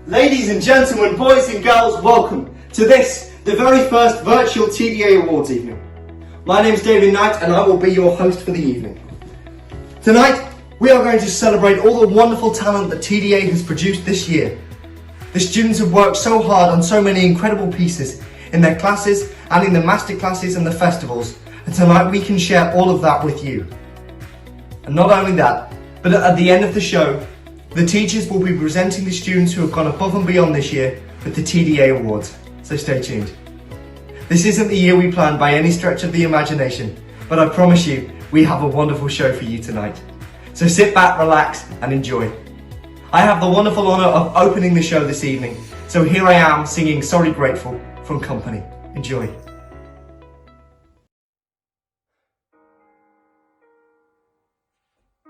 Ladies and gentlemen, boys and girls, welcome to this, the very first virtual TDA Awards evening. My name's David Knight and I will be your host for the evening. Tonight, we are going to celebrate all the wonderful talent that TDA has produced this year. The students have worked so hard on so many incredible pieces in their classes and in the masterclasses and the festivals, and tonight we can share all of that with you. And not only that, but at the end of the show, the teachers will be presenting the students who have gone above and beyond this year with the TDA Awards, so stay tuned. This isn't the year we planned by any stretch of the imagination, but I promise you, we have a wonderful show for you tonight. So sit back, relax and enjoy. I have the wonderful honour of opening the show this evening, so here I am singing Sorry Grateful from Company. Enjoy.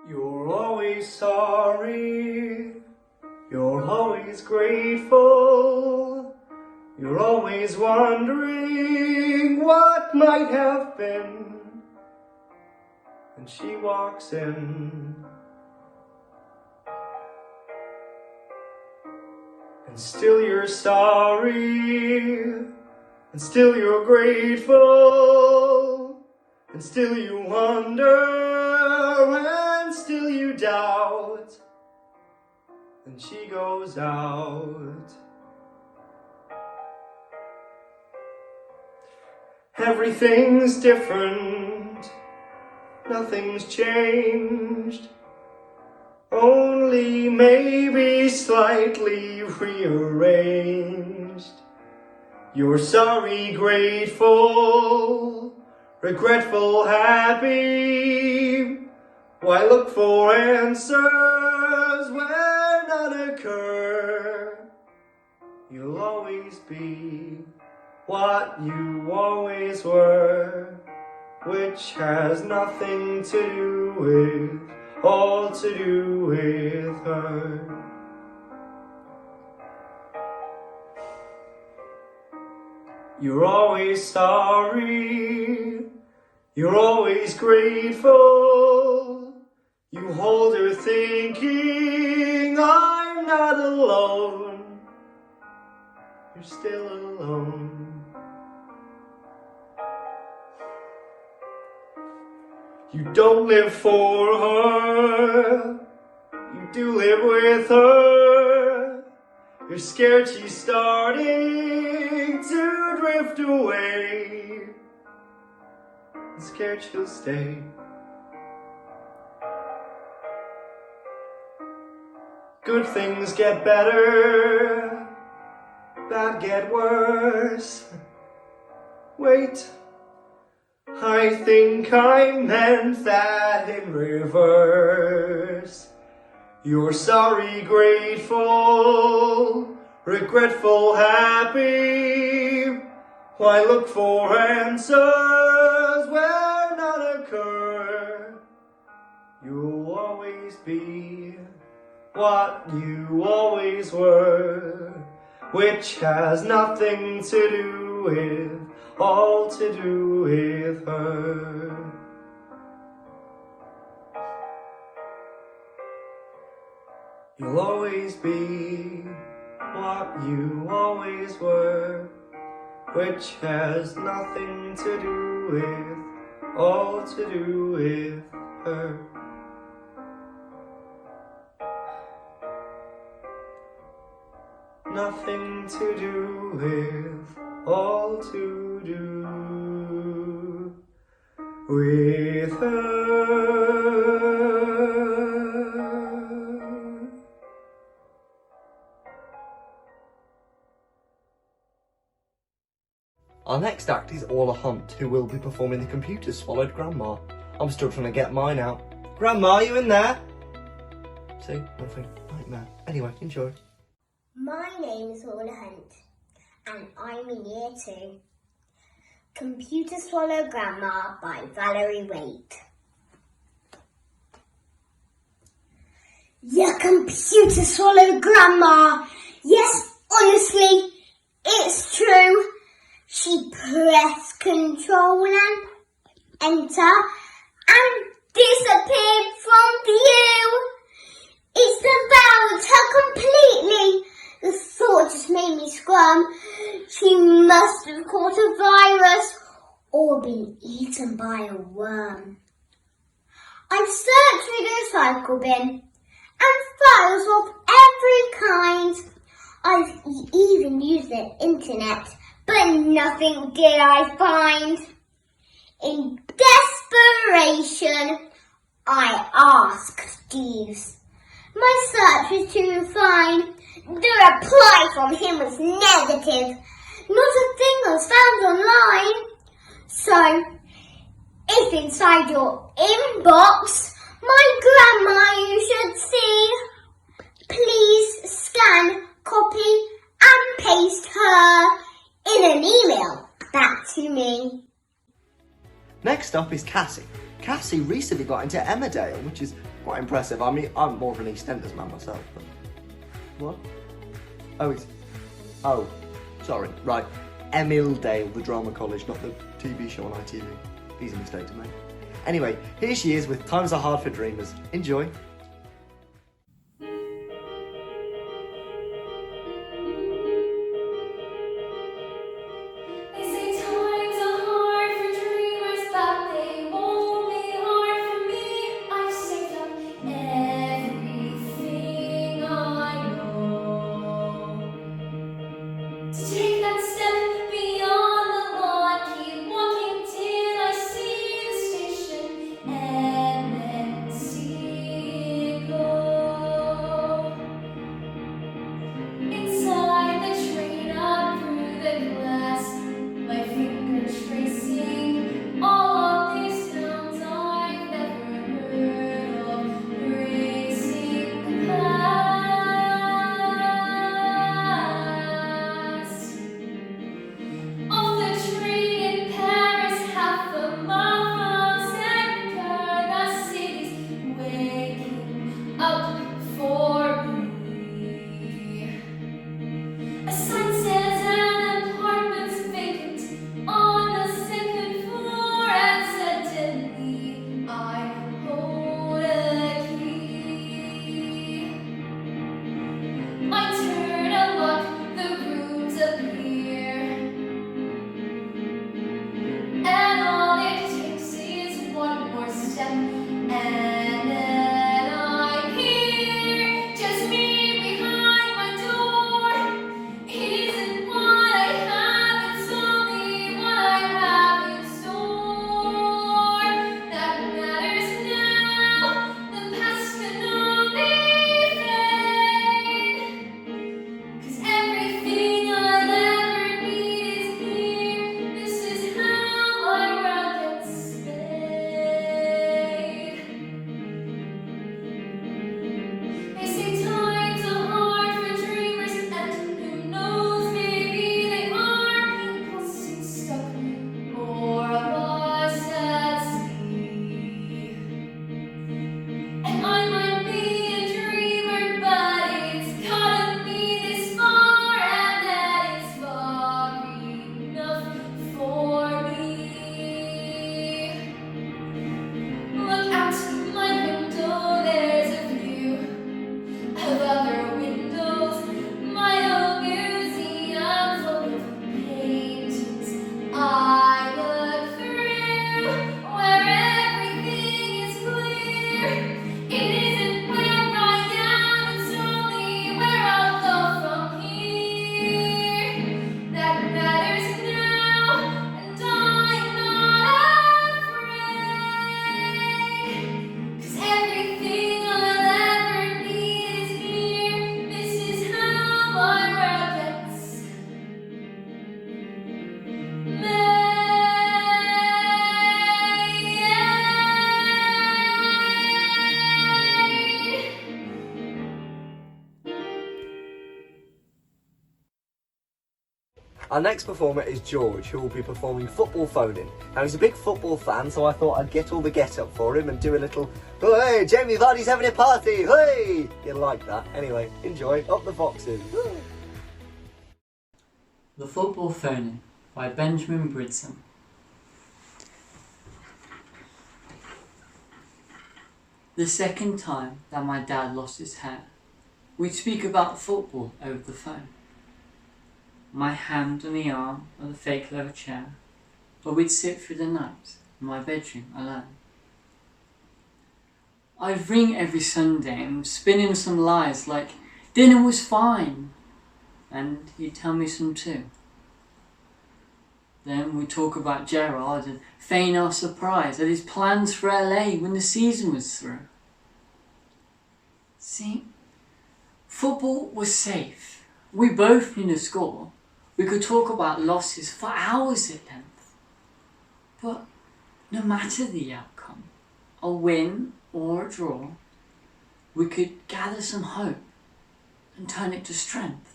You're always sorry, you're always grateful, you're always wondering what might have been. And she walks in, and still you're sorry, and still you're grateful, and still you wonder, and still you doubt. And she goes out. Everything's different, nothing's changed, only maybe slightly rearranged. You're sorry, grateful, regretful, happy. Why look for answers where none occur? You'll always be what you always were, which has nothing to do with, all to do with her. You're always sorry, you're always grateful. You hold her thinking, I'm not alone. You're still alone. You don't live for her, you do live with her. You're scared she's starting to drift away, and scared she'll stay. Good things get better, bad get worse. Wait, I think I meant that in reverse. You're sorry, grateful, regretful, happy. Why look for answers where none occur? You'll always be what you always were, which has nothing to do with, all to do with her. You'll always be what you always were, which has nothing to do with, all to do with her. Nothing to do with, all to do with her. Our next act is Orla Hunt, who will be performing The Computer Swallowed Grandma. I'm still trying to get mine out. Grandma, you in there? See, nothing. Nightmare. Anyway, enjoy. My name is Orla Hunt, and I'm in Year 2. Computer Swallow Grandma by Valerie Waite. Your computer swallowed Grandma. Yes, honestly, it's true. She pressed Control and Enter and disappeared from view. It's devoured her completely. The been eaten by a worm. I've searched through the recycle bin and files of every kind. I've even used the internet, but nothing did I find. In desperation, I asked Jeeves. My search was too refined. The reply from him was negative. Not a thing was found online. So, if inside your inbox, my grandma you should see, please scan, copy and paste her in an email back to me. Next up is Cassie. Cassie recently got into Emmerdale, which is quite impressive. I mean, I'm more of an EastEnders man myself, but... What? Oh, sorry, right. Emmerdale, the drama college, not the TV show on ITV. Easy mistake to make. Anyway, here she is with Times Are Hard for Dreamers. Enjoy. Our next performer is George, who will be performing Football Phone-In. Now, he's a big football fan, so I thought I'd get all the get-up for him and do a little, oh, hey, Jamie Vardy's having a party, hey! You'll like that. Anyway, enjoy. Up the Foxes. The Football Phone-In by Benjamin Bridson. The second time that my dad lost his hair, we'd speak about football over the phone. My hand on the arm of the fake leather chair, or we'd sit through the night in my bedroom alone. I'd ring every Sunday and spin him some lies like dinner was fine, and he'd tell me some too. Then we'd talk about Gerard and feign our surprise at his plans for LA when the season was through. See, football was safe. We both knew the score. We could talk about losses for hours at length. But no matter the outcome, a win or a draw, we could gather some hope and turn it to strength.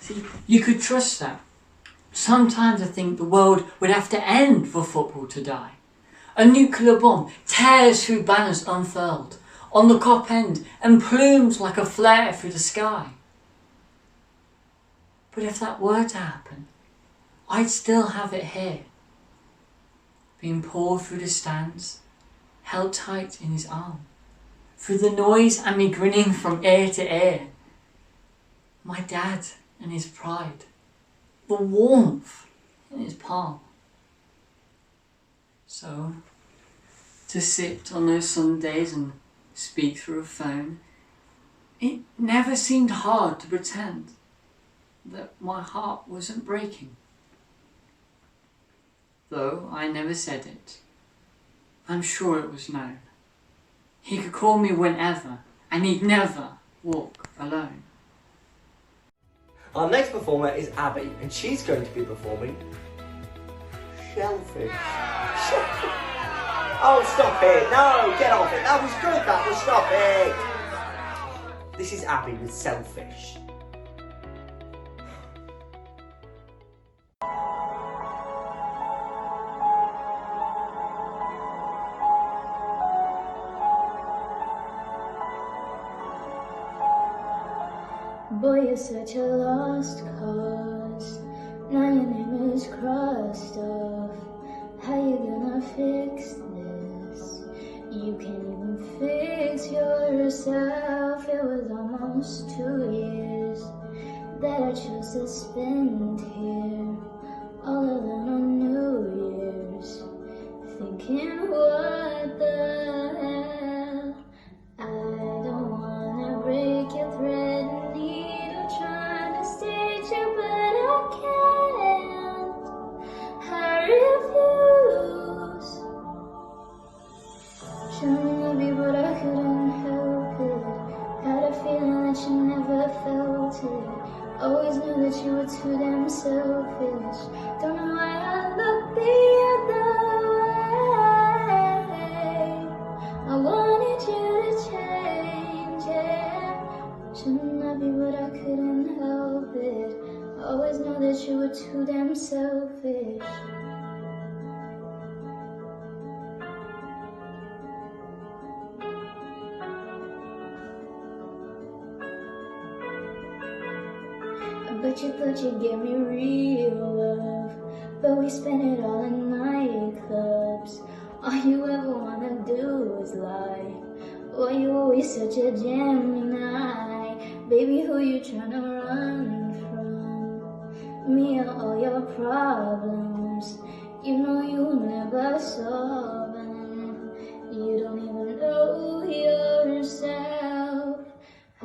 See, you could trust that. Sometimes I think the world would have to end for football to die. A nuclear bomb tears through banners unfurled, on the cop end, and plumes like a flare through the sky. But if that were to happen, I'd still have it here, being poured through the stands, held tight in his arm, through the noise and me grinning from ear to ear. My dad and his pride, the warmth in his palm. So, to sit on those Sundays and speak through a phone, it never seemed hard to pretend that my heart wasn't breaking. Though I never said it, I'm sure it was known. He could call me whenever, and he'd never walk alone. Our next performer is Abby, and she's going to be performing Shellfish. Oh, stop it! No, get off it! That was good, that was, stop it! This is Abby with Selfish. Boy, you're such a lost cause. Now your name is crossed off. How you gonna fix this? You can't even fix yourself. It was almost 2 years that I chose to spend here, all alone on New Year's, thinking what the hell. I don't wanna break your thread and needle, trying to stitch you, but I can't. I refuse. Shouldn't love you, but I couldn't help it. Had a feeling that you never felt it. Always knew that you were too damn selfish. Don't know why I looked the other way. I wanted you to change, yeah. Shouldn't love you, but I couldn't help it. Always knew that you were too damn selfish. But you thought you'd give me real love, but we spent it all in nightclubs. All you ever wanna do is lie. Why you always such a Gemini? Baby, who you tryna run from? Me and all your problems. You know you'll never solve them. You don't even know yourself. I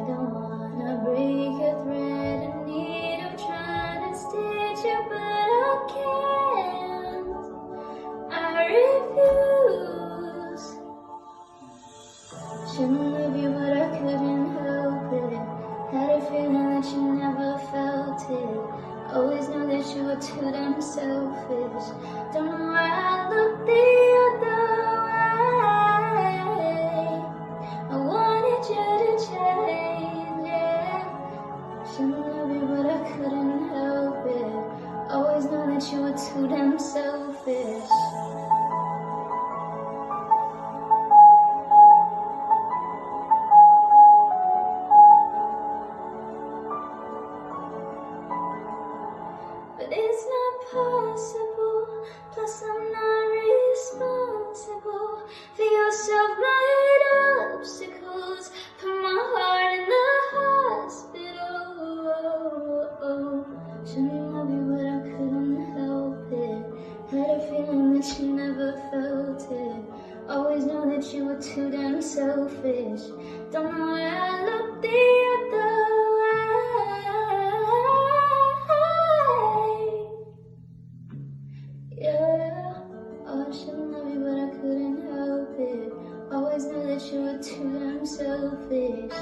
don't wanna break your thread and needle, trying to stitch you, but I can't. I refuse. Shouldn't love you, but I couldn't help it. Had a feeling that you never felt it. Always knew that you were too damn selfish. Don't know why I looked the other way. I wanted you to change, yeah. Shouldn't love you, but I couldn't help it. Always knew that you were too damn selfish. But it's not possible, plus I'm not real. Don't know why I look the other way. Yeah, oh, I shouldn't love you, but I couldn't help it. Always knew that you were too damn selfish.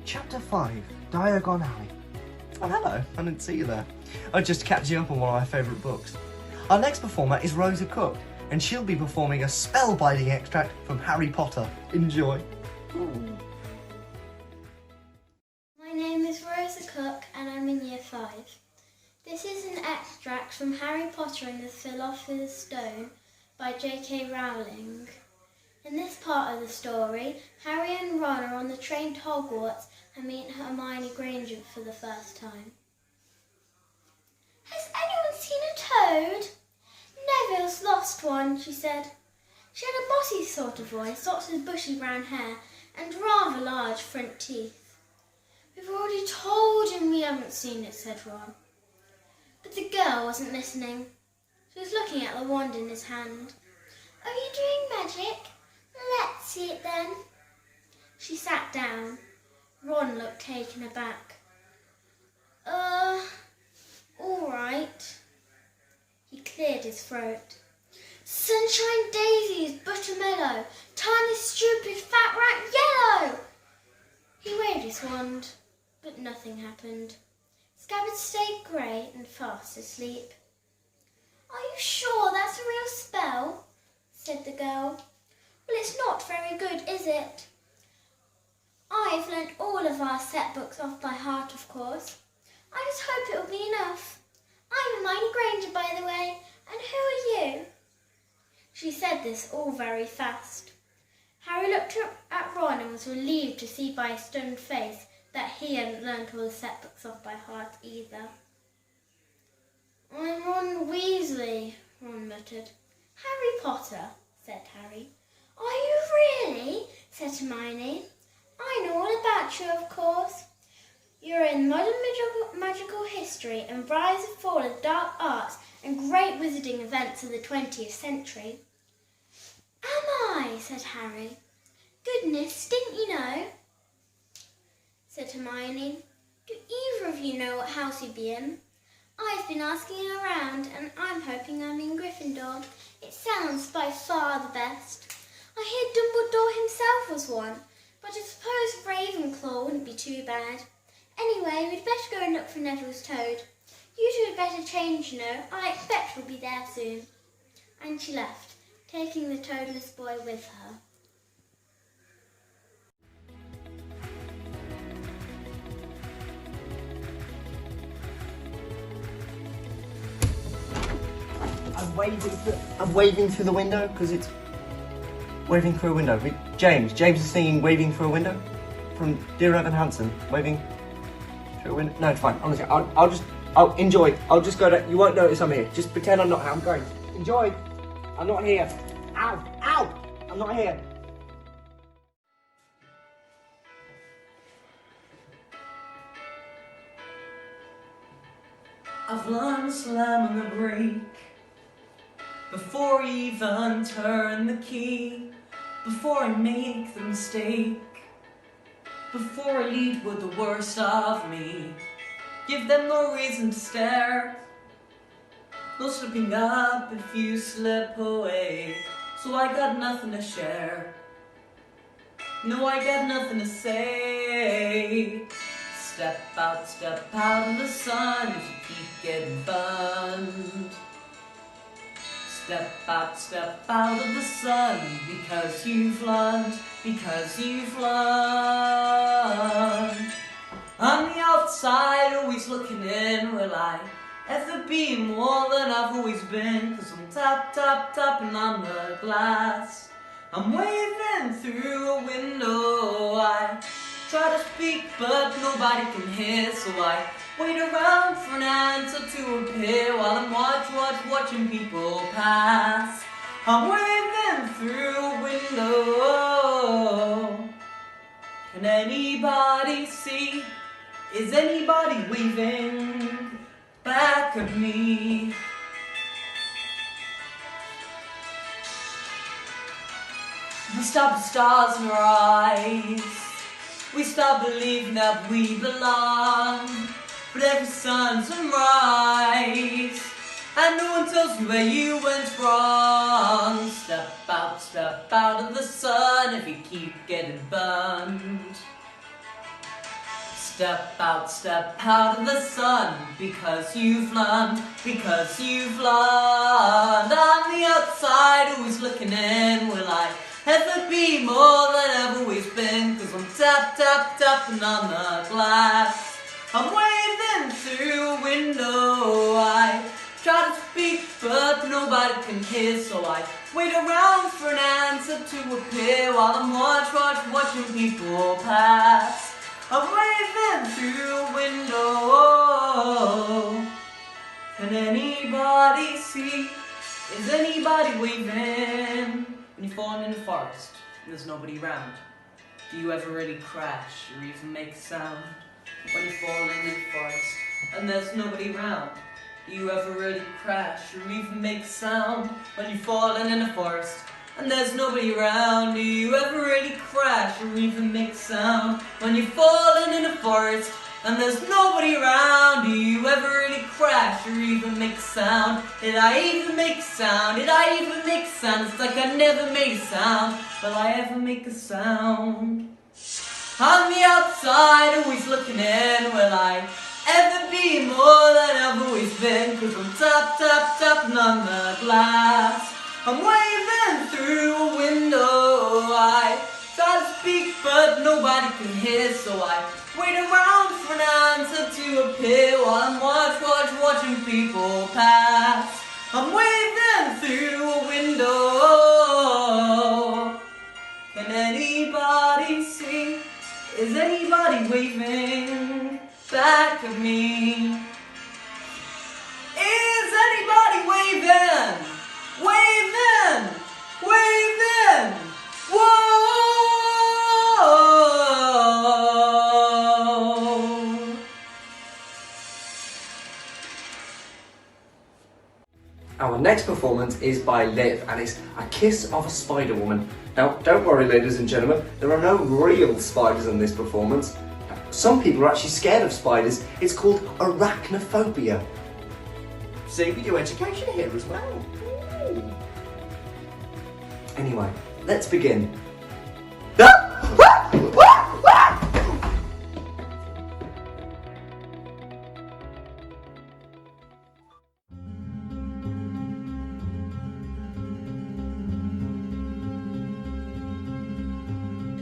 Chapter 5, Diagon Alley. Oh, hello, I didn't see you there. I just catch you up on one of my favourite books. Our next performer is Rosa Cook, and she'll be performing a spellbinding extract from Harry Potter. Enjoy. My name is Rosa Cook and I'm in Year 5. This is an extract from Harry Potter and the Philosopher's Stone by J.K. Rowling. In this part of the story, Harry and Ron are on the train to Hogwarts and meet Hermione Granger for the first time. Has anyone seen a toad? Neville's lost one, she said. She had a bossy sort of voice, lots of bushy brown hair and rather large front teeth. We've already told him we haven't seen it, said Ron. But the girl wasn't listening. She was looking at the wand in his hand. Are you doing magic? Let's see it then. She sat down. Ron looked taken aback. All right. He cleared his throat. Sunshine daisies, buttermellow, tiny stupid fat rat yellow. He waved his wand, but nothing happened. Scabbard stayed grey and fast asleep. Are you sure that's a real spell? Said the girl. Well, it's not very good, is it? I've learnt all of our set books off by heart, of course. I just hope it'll be enough. I'm Hermione Granger, by the way, and who are you? She said this all very fast. Harry looked at Ron and was relieved to see by his stunned face that he hadn't learnt all the set books off by heart either. I'm Ron Weasley, Ron muttered. Harry Potter, said Harry. Are you really? Said Hermione. I know all about you, of course. You're in modern magical history and rise and fall of dark arts and great wizarding events of the 20th century. Am I? Said Harry. Goodness, didn't you know? Said Hermione. Do either of you know what house you'd be in? I've been asking around and I'm hoping I'm in Gryffindor. It sounds by far the best. I hear Dumbledore himself was one, but I suppose Ravenclaw wouldn't be too bad. Anyway, we'd better go and look for Neville's toad. You two had better change, you know. I expect we'll be there soon. And she left, taking the toadless boy with her. I'm waving through the window because it's waving through a window. James is singing "Waving Through a Window" from Dear Evan Hansen. Waving through a window. No, it's fine. Honestly, I'll enjoy. I'll just go to. You won't notice I'm here. Just pretend I'm not here. I'm going. Enjoy. I'm not here. Ow! Ow! I'm not here. I've learned to slam on the brake before I even turn the key, before I make the mistake, before I lead with the worst of me. Give them no reason to stare, no slipping up if you slip away. So I got nothing to share, no, I got nothing to say. Step out in the sun if you keep getting burned. Step out of the sun because you've learned, On the outside, always looking in, will I ever be more than I've always been? 'Cause I'm tapping on the glass. I'm waving through a window. I try to speak but nobody can hear, so I wait around for an answer to appear while I'm watching people pass. I'm waving through a window. Can anybody see? Is anybody waving back at me? We stop the stars in our eyes. We stop believing that we belong. But every sun's a rise, and no one tells you where you went wrong. Step out of the sun if you keep getting burned. Step out of the sun because you've learned, because you've learned. On the outside, always looking in. Will I ever be more than I've always been? Cause I'm tapping on the glass. I'm waving through a window. I try to speak but nobody can hear, so I wait around for an answer to appear while I'm watching people pass. I'm waving through a window. Can anybody see? Is anybody waving? When you're falling in the forest and there's nobody around, do you ever really crash or even make a sound? When you're falling in the forest and there's nobody around, do you ever really crash or even make a sound? When you're falling in the forest and there's nobody around, do you ever really crash or even make a sound? When you're falling in the forest and there's nobody around, do you ever really crash or even make a sound? Did I even make a sound? Did I even make a sound? It's like I never made a sound. Will I ever make a sound? On the outside, always looking in. Will I ever be more than I've always been? Cause I'm tapping on the glass. I'm waving through a window. I try to speak but nobody can hear, so I wait around for an answer to appear while I'm watching people pass. I'm waving through a window. Can anybody see? Is anybody waving back at me? Is anybody waving? Waving! Waving! Whoa! Our next performance is by Liv, and it's A Kiss of a Spider Woman. Now, don't worry ladies and gentlemen, there are no real spiders in this performance. Some people are actually scared of spiders. It's called arachnophobia. See, we do education here as well. Ooh. Anyway, let's begin.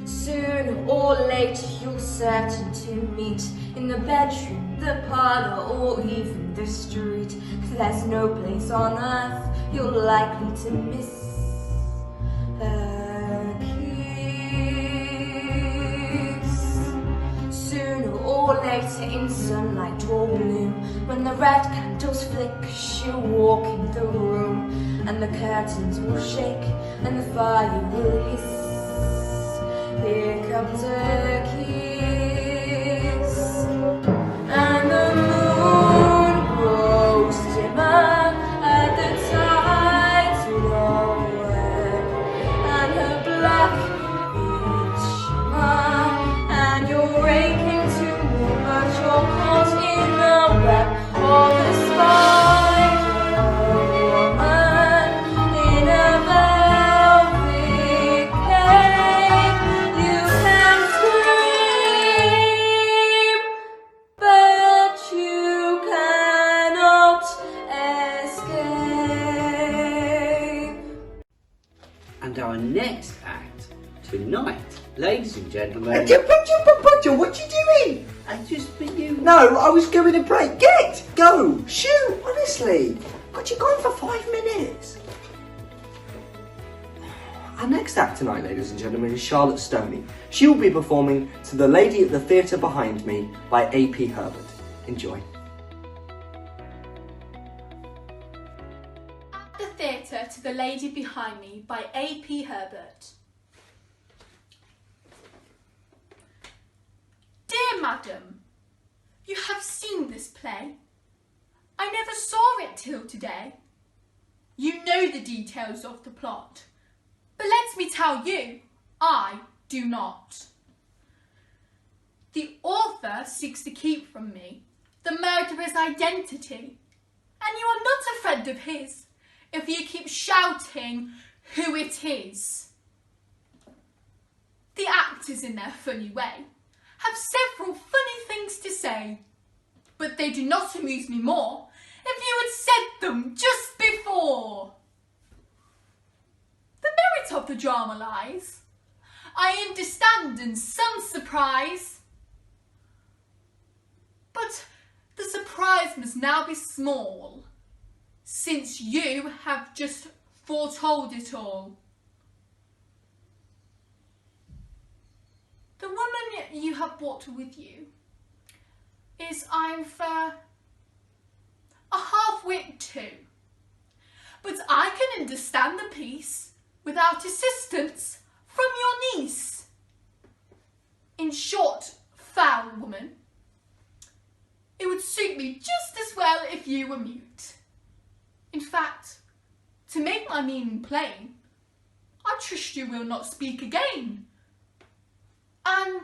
Soon or later you're certain to meet in the bedroom, the parlour, or even the street. There's no place on earth you're likely to miss a kiss. Sooner or later in sunlight or bloom, when the red candles flicker, she'll walk in the room, and the curtains will shake and the fire will hiss. Here comes a kiss, and the moon grows dimmer at the tide's lower, and her black beads shimmer, and you're raking to move, but you're caught in the web of the Spider-Woman in a velvet cave. You can scream, but you cannot escape. And our next act tonight, ladies and gentlemen, What you doing? I just for you. No, I was going to break. Get! Go! Shoot! Honestly! God, you're gone for 5 minutes. Our next act tonight, ladies and gentlemen, is Charlotte Stoney. She will be performing To the Lady at the Theatre Behind Me by A.P. Herbert. Enjoy. At the Theatre to the Lady Behind Me by A.P. Herbert. madam. You have seen this play. I never saw it till today. You know the details of the plot, but let me tell you, I do not. The author seeks to keep from me the murderer's identity, and you are not a friend of his if you keep shouting who it is. The actors, in their funny way, have several funny things to say, but they do not amuse me more if you had said them just before. The merit of the drama lies, I understand, in some surprise, but the surprise must now be small, since you have just foretold it all. The woman you have brought with you is either a half-wit too, but I can understand the piece without assistance from your niece. In short, foul woman, it would suit me just as well if you were mute. In fact, to make my meaning plain, I trust you will not speak again. And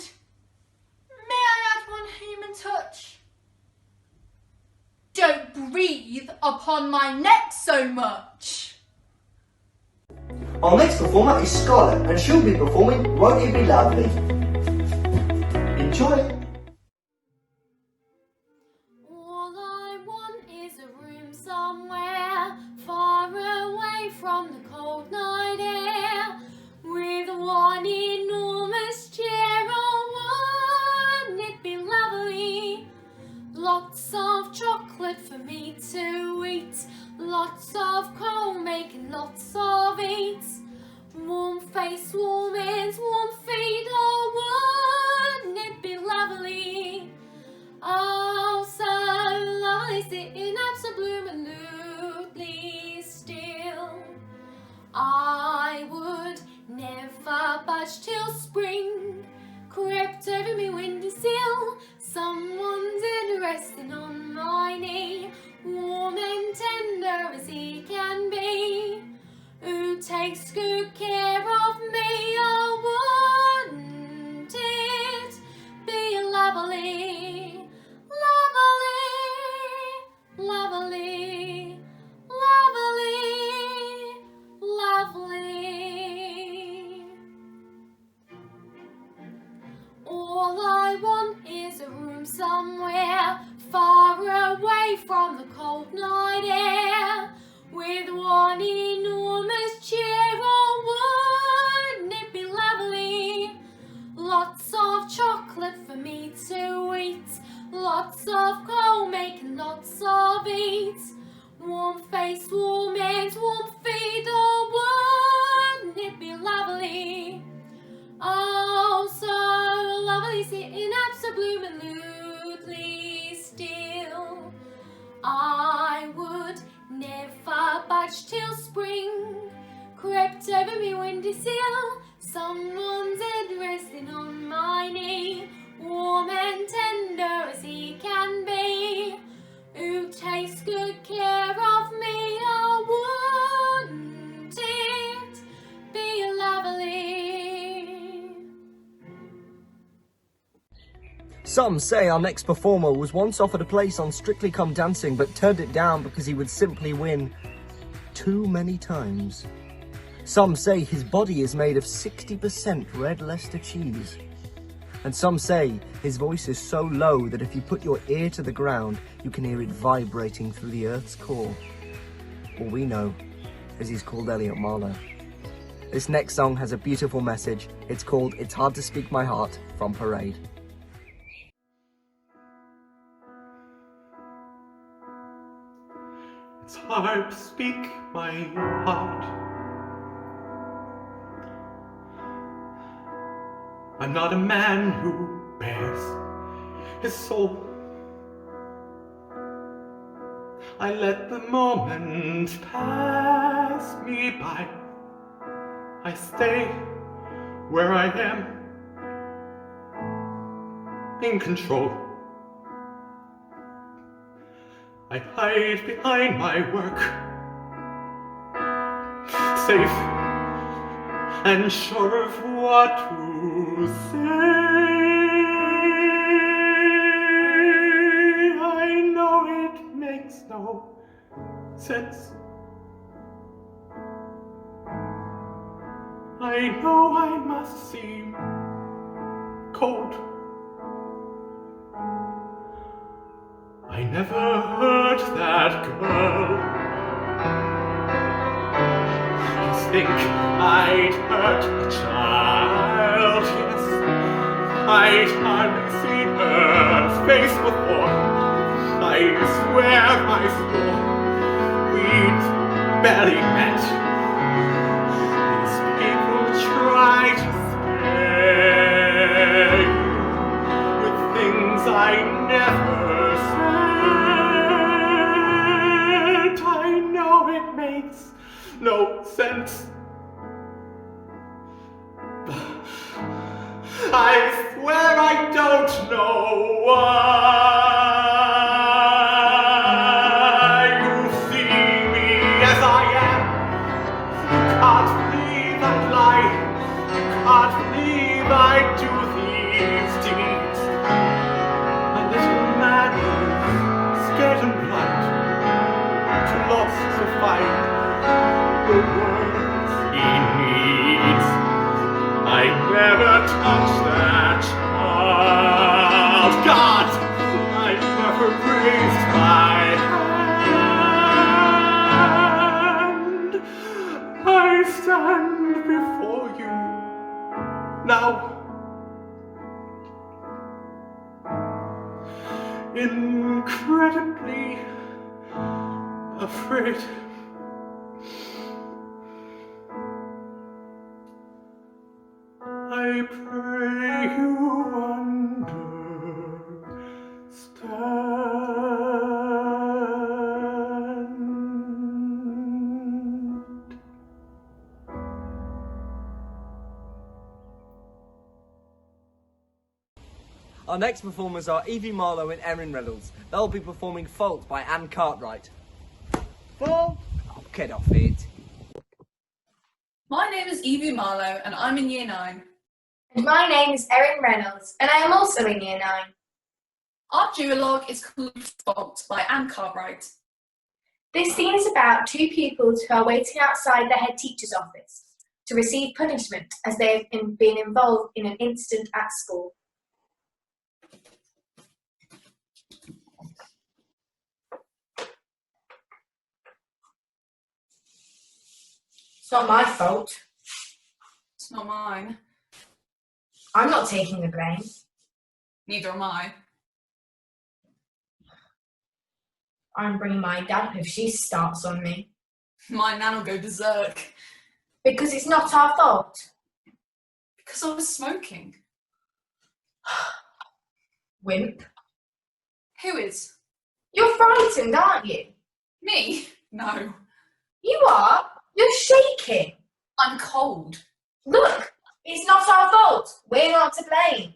may I add one human touch? Don't breathe upon my neck so much. Our next performer is Scarlett, and she'll be performing Won't It Be Lovely? Enjoy! All I want is a room somewhere far away from the cold night air, with one enormous chair. Oh, wouldn't it be lovely? Lots of chocolate for me to eat, lots of coal making lots of eats, warm face, warm hands, warm feet. Oh, wouldn't it be lovely? Oh, so lovely, sitting absolutely still. I would never budge till spring crept over me windowsill. Someone's resting on my knee, warm and tender as he can be, who takes good care of me. Oh, wouldn't it be lovely? Lovely, lovely, lovely, lovely. All I want is a room somewhere far away from the cold night air, with one enormous chair. Oh, wouldn't it be lovely? Lots of chocolate for me to eat, lots of coal making lots of eats, warm face, warm hands, warm feet. Oh, wouldn't it be lovely? Oh, so lovely, sitting absolutely still. I would never budge till spring crept over me windowsill. Someone's head resting on my knee, warm and tender as he can be, who takes good care of me. Oh, wouldn't it be lovely? Some say our next performer was once offered a place on Strictly Come Dancing but turned it down because he would simply win too many times. Some say his body is made of 60% red Leicester cheese. And some say his voice is so low that if you put your ear to the ground, you can hear it vibrating through the earth's core. All we know is he's called Elliot Marlowe. This next song has a beautiful message. It's called It's Hard to Speak My Heart from Parade. It's hard to speak my heart. I'm not a man who bears his soul. I let the moment pass me by. I stay where I am. in control. I hide behind my work, safe and sure of what to say. I know it makes no sense. I know I must seem cold. I never hurt that girl. You think I'd hurt a child? Yes, I'd hardly seen her face before. I swear I swore we'd barely met. These people try to scare you with things I never said. I know it makes no sense. I swear I don't know why. You see me as I am. You can't believe I'd lie. You can't believe I'd do these deeds. A little man who's scared and blind, too lost to find the words he needs. I never touched that child. God, I never raised my hand. I stand before you now, incredibly afraid. I pray you understand. Our next performers are Evie Marlowe and Erin Reynolds. They'll be performing Fault by Anne Cartwright. Fault? Oh, get off it. My name is Evie Marlowe and I'm in Year 9. And my name is Erin Reynolds, and I am also in Year 9. Our duologue is called Fault by Anne Cartwright. This scene is about two pupils who are waiting outside the head teacher's office to receive punishment as they have been involved in an incident at school. It's not my fault. It's not mine. I'm not taking the blame. Neither am I. I'm bringing my dad up if she starts on me. My nan will go berserk. Because it's not our fault. Because I was smoking. Wimp. Who is? You're frightened, aren't you? Me? No. You are. You're shaking. I'm cold. Look, it's not our fault. We're not to blame.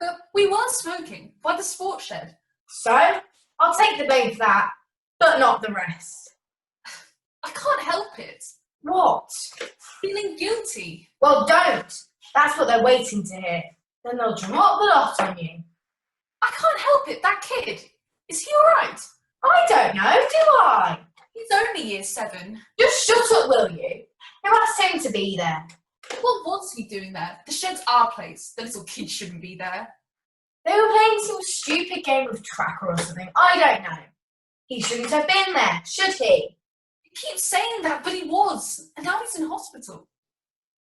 But we were smoking by the sports shed. So, I'll take the blame for that, but not the rest. I can't help it. What? Feeling guilty. Well, don't. That's what they're waiting to hear. Then they'll drop the lot on you. I can't help it, that kid. Is he alright? I don't know, do I? He's only Year 7. Just shut up, will you? Who asked him to be there? What was he doing there? The shed's our place. The little kid shouldn't be there. They were playing some stupid game of tracker or something. I don't know. He shouldn't have been there, should he? He keeps saying that, but he was. And now he's in hospital.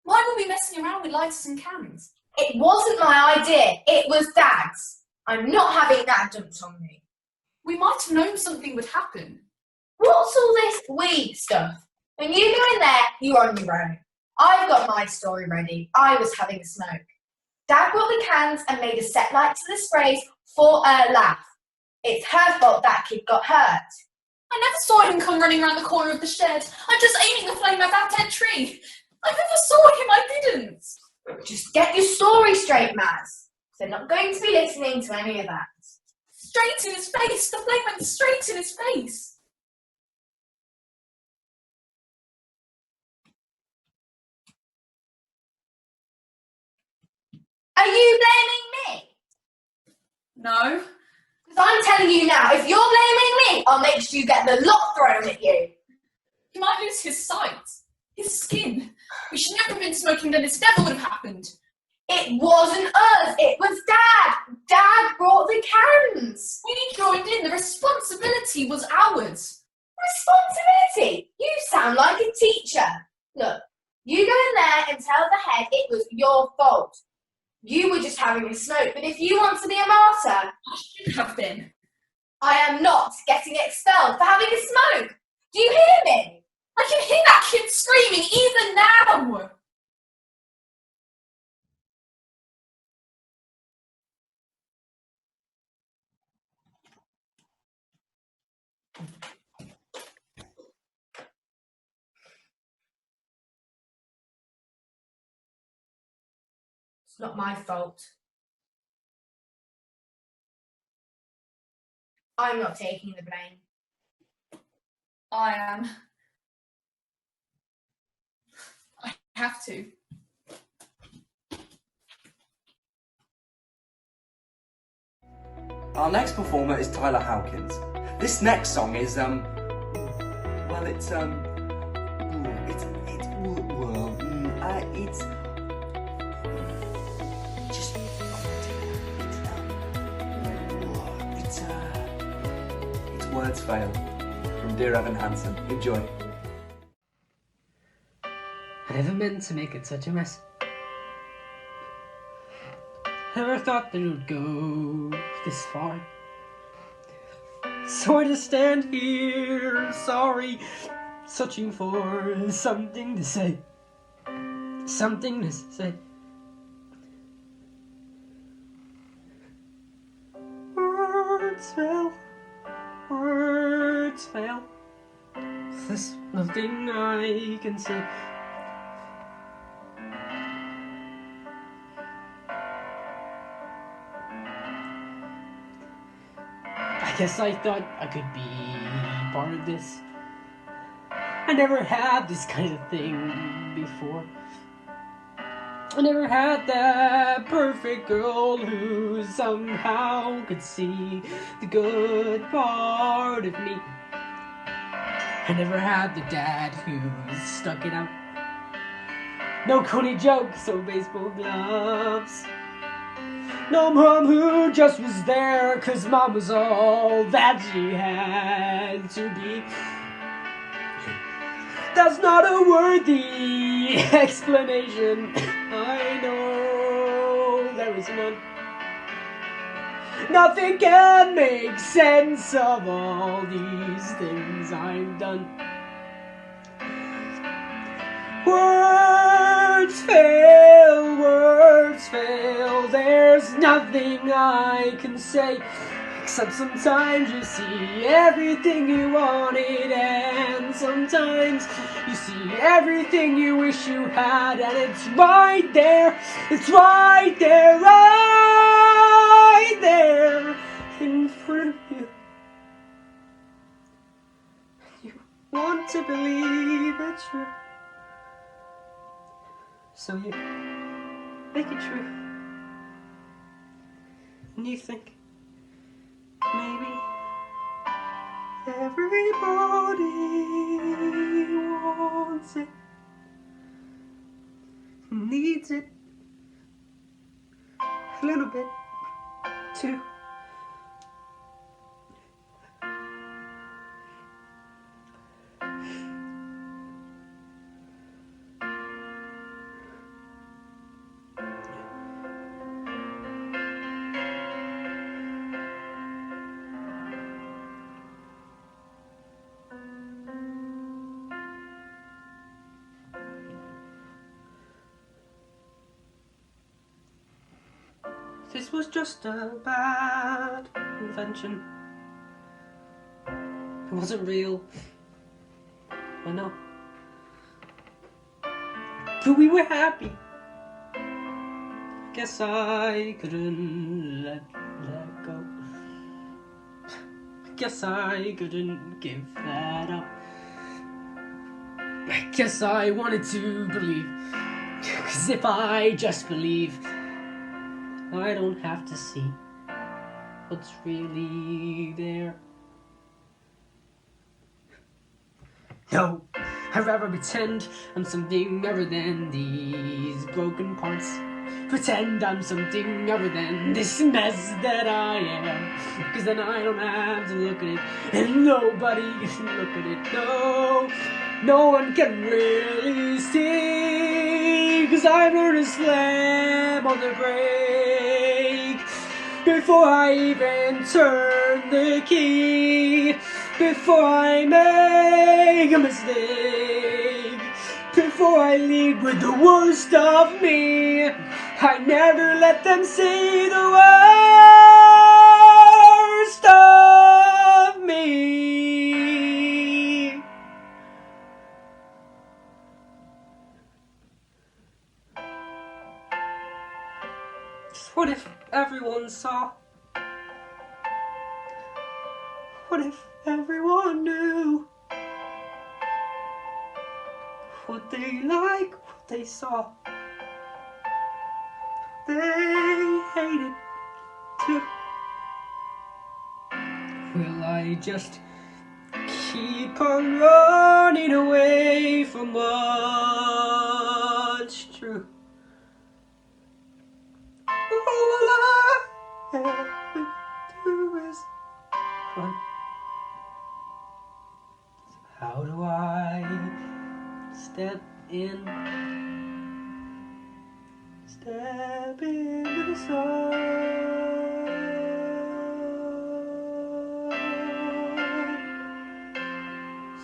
Why were we messing around with lighters and cans? It wasn't my idea. It was Dad's. I'm not having that dumped on me. We might have known something would happen. What's all this we stuff? When you go in there, you're on your own. I've got my story ready. I was having a smoke. Dad brought the cans and made a set light to the sprays for a laugh. It's her fault that kid got hurt. I never saw him come running around the corner of the shed. I'm just aiming the flame at that dead tree. I never saw him, I didn't. Just get your story straight, Maz. So not going to be listening to any of that. Straight in his face! The blade went straight in his face! Are you blaming me? No. Because I'm telling you now, if you're blaming me, I'll make sure you get the lot thrown at you. He might lose his sight, his skin. We should never have been smoking, then this never would have happened. It wasn't us, it was Dad. Dad brought the cans. We joined in, the responsibility was ours. Responsibility? You sound like a teacher. Look, you go in there and tell the head it was your fault. You were just having a smoke, but if you want to be a martyr, I should have been. I am not getting expelled for having a smoke. Do you hear me? I can hear that kid screaming even now. It's not my fault. I'm not taking the blame. I am. I have to. Our next performer is Tyler Howkins. This next song is well, it's Words Fail from Dear Evan Hansen. Enjoy. I never meant to make it such a mess. Never thought that it would go this far. So I just stand here, sorry, searching for something to say. Something to say. Words fail. Words fail. There's nothing I can say. I guess I thought I could be part of this. I never had this kind of thing before. I never had that perfect girl who somehow could see the good part of me. I never had the dad who stuck it out. No corny jokes or baseball gloves. No mom who just was there 'cause mom was all that she had to be. That's not a worthy explanation. I know there is none. Nothing can make sense of all these things I've done. Words fail, there's nothing I can say. Except sometimes you see everything you wanted, and sometimes you see everything you wish you had, and it's right there, right there in front of you. You want to believe it's true, so you make it true, and you think maybe everybody wants it, needs it a little bit too. This was just a bad invention. It wasn't real, I know. But we were happy. Guess I couldn't let go. Guess I couldn't give that up. I guess I wanted to believe. 'Cause if I just believe, I don't have to see what's really there. No, I'd rather pretend I'm something other than these broken parts. Pretend I'm something other than this mess that I am. 'Cause then I don't have to look at it, and nobody can look at it. No one can really see. 'Cause I've learned to slam on the brake before I even turn the key. Before I make a mistake, before I lead with the worst of me, I never let them see the worst of me. Just what if everyone saw? What if everyone knew what they like, what they saw? They hated too. Will I just keep on running away from what's true? All I ever do is run. How do I step into the sun?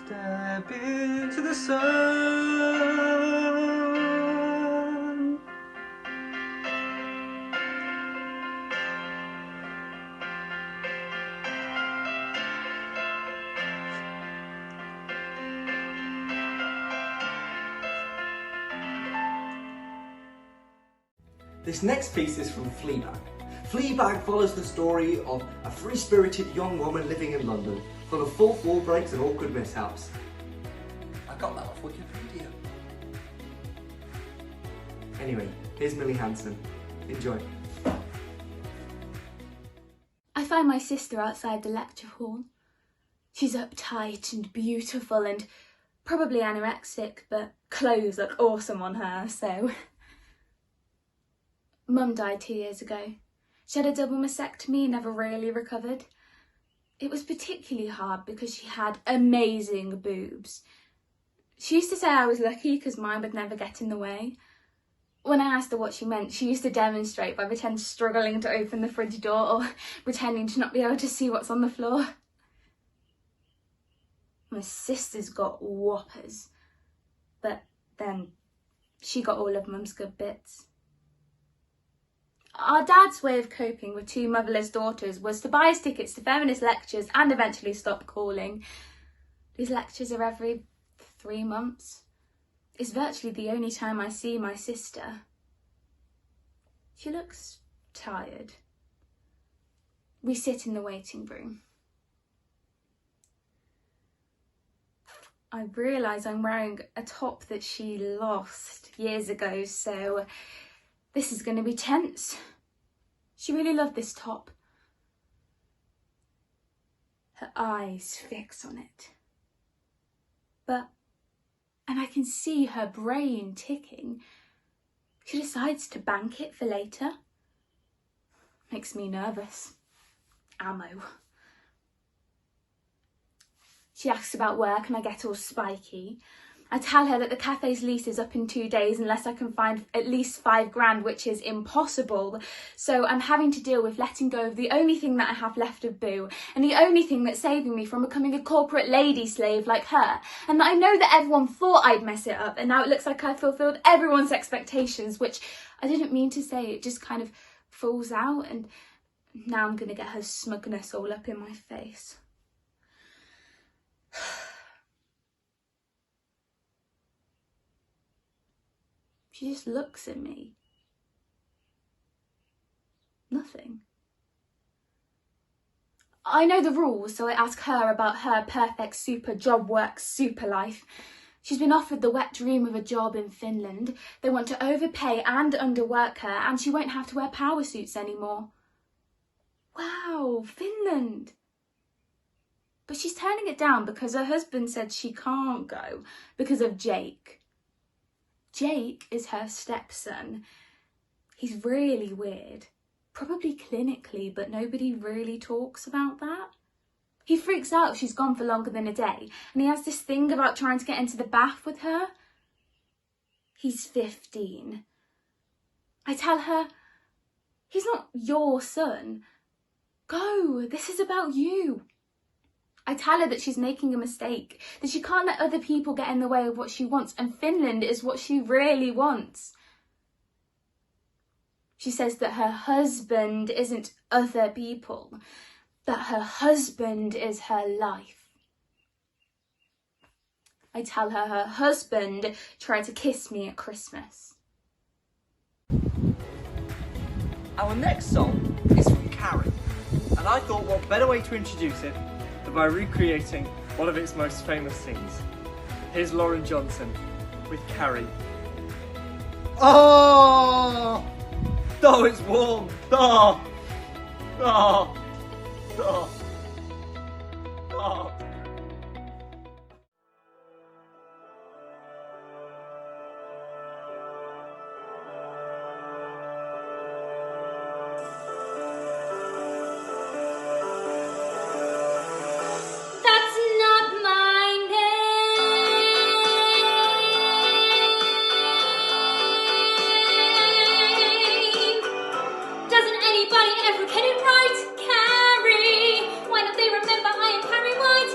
Step into the sun. This next piece is from Fleabag. Fleabag follows the story of a free-spirited young woman living in London, full of fourth wall breaks and awkward mishaps. I got that off Wikipedia. Anyway, here's Millie Hanson. Enjoy. I find my sister outside the lecture hall. She's uptight and beautiful and probably anorexic, but clothes look awesome on her, so... Mum died 2 years ago. She had a double mastectomy and never really recovered. It was particularly hard because she had amazing boobs. She used to say I was lucky because mine would never get in the way. When I asked her what she meant, she used to demonstrate by struggling to open the fridge door or pretending to not be able to see what's on the floor. My sister's got whoppers, but then she got all of Mum's good bits. Our dad's way of coping with two motherless daughters was to buy us tickets to feminist lectures and eventually stop calling. These lectures are every 3 months. It's virtually the only time I see my sister. She looks tired. We sit in the waiting room. I realise I'm wearing a top that she lost years ago, so this is going to be tense. She really loved this top. Her eyes fix on it. And I can see her brain ticking. She decides to bank it for later. Makes me nervous. Ammo. She asks about work and I get all spiky. I tell her that the cafe's lease is up in 2 days unless I can find at least $5,000, which is impossible. So I'm having to deal with letting go of the only thing that I have left of Boo and the only thing that's saving me from becoming a corporate lady slave like her. And I know that everyone thought I'd mess it up and now it looks like I fulfilled everyone's expectations, which I didn't mean to say. It just kind of falls out and now I'm going to get her smugness all up in my face. She just looks at me. Nothing. I know the rules, so I ask her about her perfect super job work super life. She's been offered the wet dream of a job in Finland. They want to overpay and underwork her, and she won't have to wear power suits anymore. Wow, Finland! But she's turning it down because her husband said she can't go because of Jake. Jake is her stepson. He's really weird. Probably clinically, but nobody really talks about that. He freaks out if she's gone for longer than a day, and he has this thing about trying to get into the bath with her. He's 15. I tell her, he's not your son. Go, this is about you. I tell her that she's making a mistake, that she can't let other people get in the way of what she wants, and Finland is what she really wants. She says that her husband isn't other people, that her husband is her life. I tell her her husband tried to kiss me at Christmas. Our next song is from Carrie, and I thought what better way to introduce it than by recreating one of its most famous scenes. Here's Lauren Johnson with Carrie. Oh! Oh, it's warm! Oh! Oh! Oh! Oh! That's not my name. Doesn't anybody ever get it right? Carrie. Why don't they remember I am Carrie White?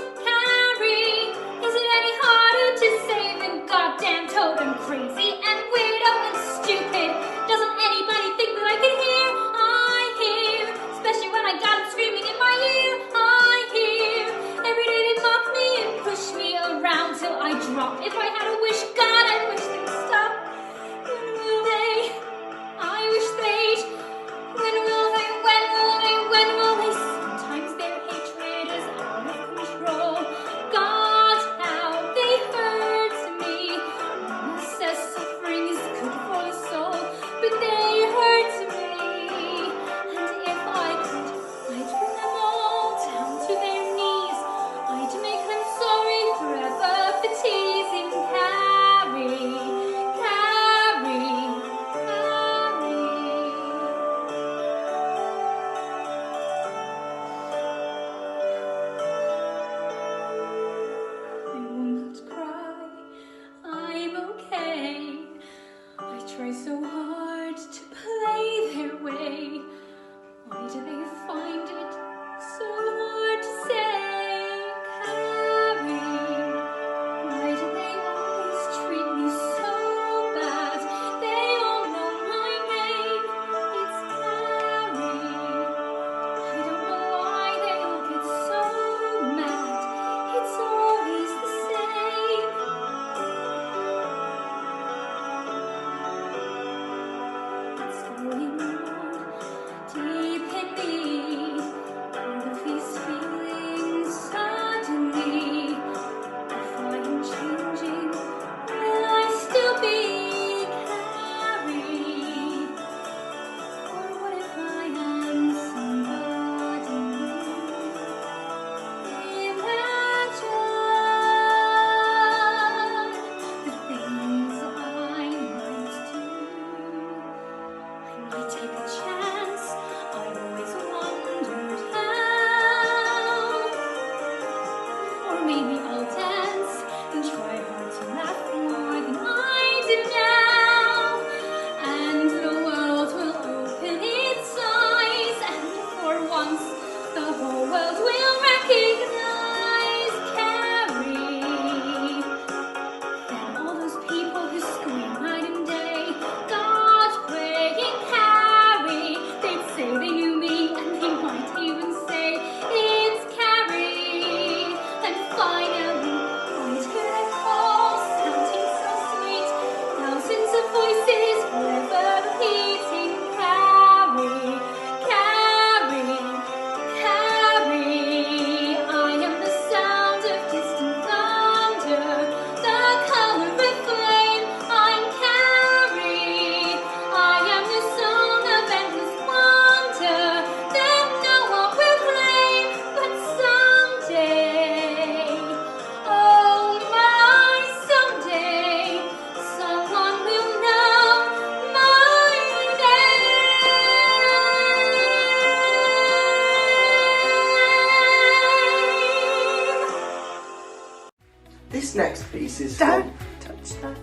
This next piece is Don't touch that.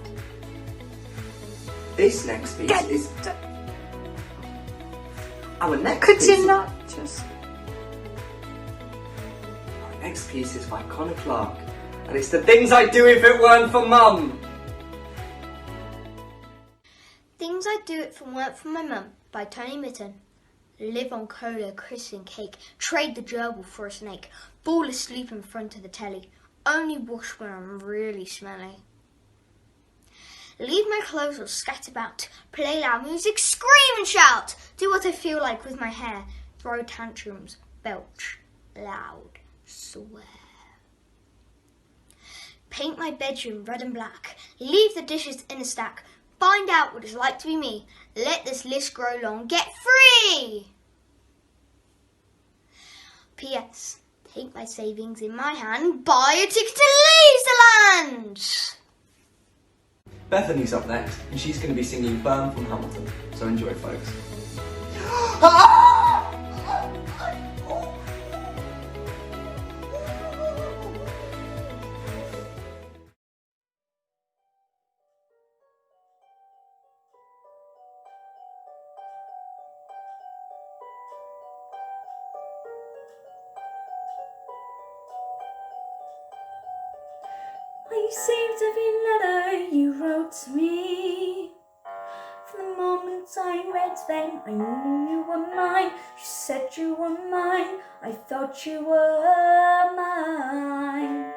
This next piece is our next Could piece. you not just... Our next piece is by Connor Clark, and it's The Things I'd Do If It Weren't For Mum. Things I'd Do If It Weren't For My Mum by Tony Mitten. Live on cola, crisps and cake. Trade the gerbil for a snake. Fall asleep in front of the telly. Only wash when I'm really smelly. Leave my clothes all scattered about. Play loud music, scream and shout. Do what I feel like with my hair. Throw tantrums, belch, loud, swear. Paint my bedroom red and black. Leave the dishes in a stack. Find out what it's like to be me. Let this list grow long. Get free! P.S. Take my savings in my hand. Buy a ticket to Leezeland! Bethany's up next, and she's going to be singing Burn from Hamilton. So enjoy, folks. I received every letter you wrote to me. From the moment I read them, I knew you were mine. You said you were mine. I thought you were mine.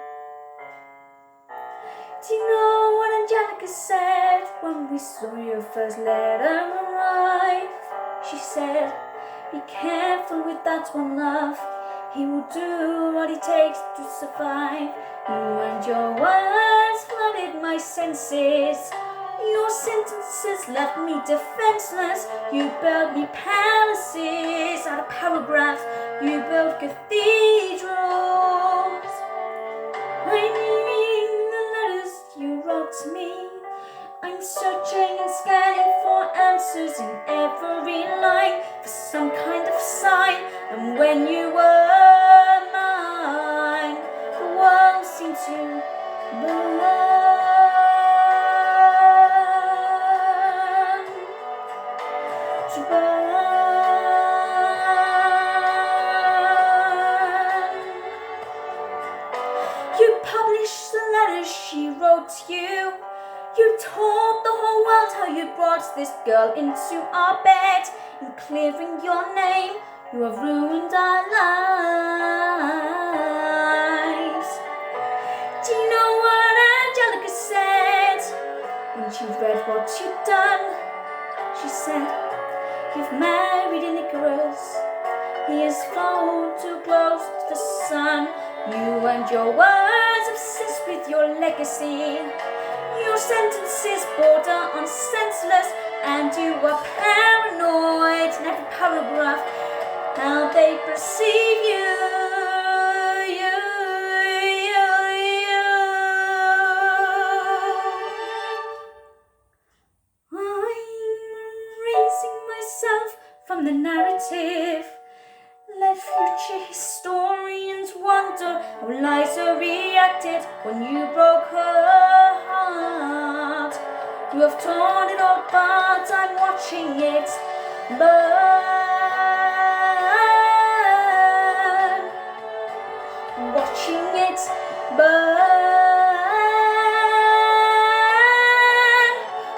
Do you know what Angelica said when we saw your first letter arrive? She said, be careful with that one, love. He will do what it takes to survive. You and your words flooded my senses. Your sentences left me defenseless. You built me palaces out of paragraphs. You built cathedrals. I'm reading the letters you wrote to me. I'm searching and scanning for answers in every line, for some kind of sign. And when you were mine, the world seemed to burn. To burn. You published the letters she wrote to you. You told the whole world how you brought this girl into our bed. In clearing your name, you have ruined our lives. Do you know what Angelica said when she read what you'd done? She said, you've married an Icarus. He has flown too close to the sun. You and your words obsessed with your legacy. Your sentences border on senseless, and you are paranoid in every paragraph. How they perceive you. I'm raising myself from the narrative. Let future historians wonder how Liza reacted when you broke her heart. You have torn it all apart, I'm watching it burn. Watching it burn.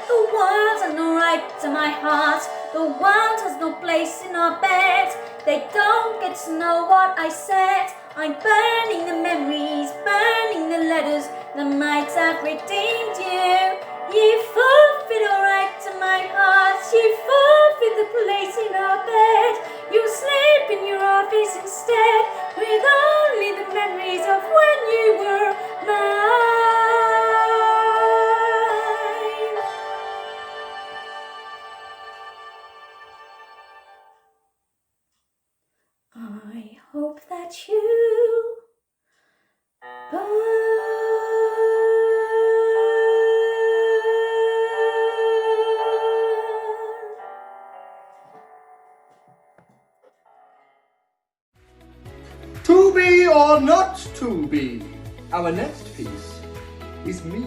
The words are no right to my heart. The world has no place in our bed. They don't get to know what I said. I'm burning the memories, burning the letters that might have redeemed you. You forfeit all right to my heart. You forfeit the place in our bed. You sleep in your office instead, with only the memories of when you were mine. I hope that you To be or not to be? Our next piece is me.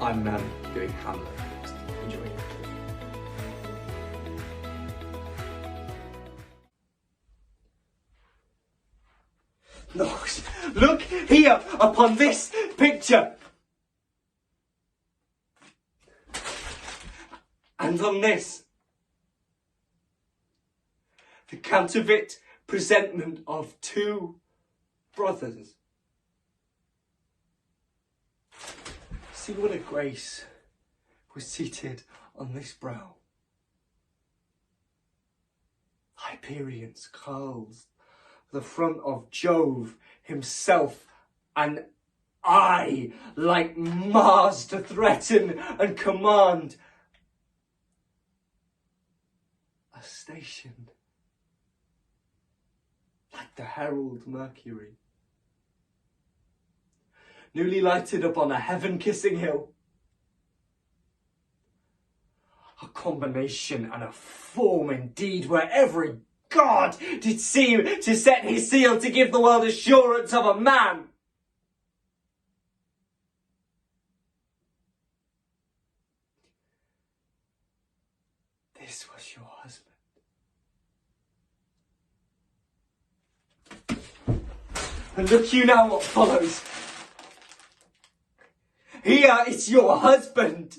I'm doing Hamlet next. Enjoy. Look here upon this picture. And on this, the counterfeit presentment of two brothers. See what a grace was seated on this brow. Hyperion's curls, the front of Jove himself, and I, like Mars, to threaten and command. A station, like the herald Mercury, newly lighted upon a heaven-kissing hill. A combination and a form indeed, where every god did seem to set his seal to give the world assurance of a man. This was your husband. And look you now what follows. Here is your husband.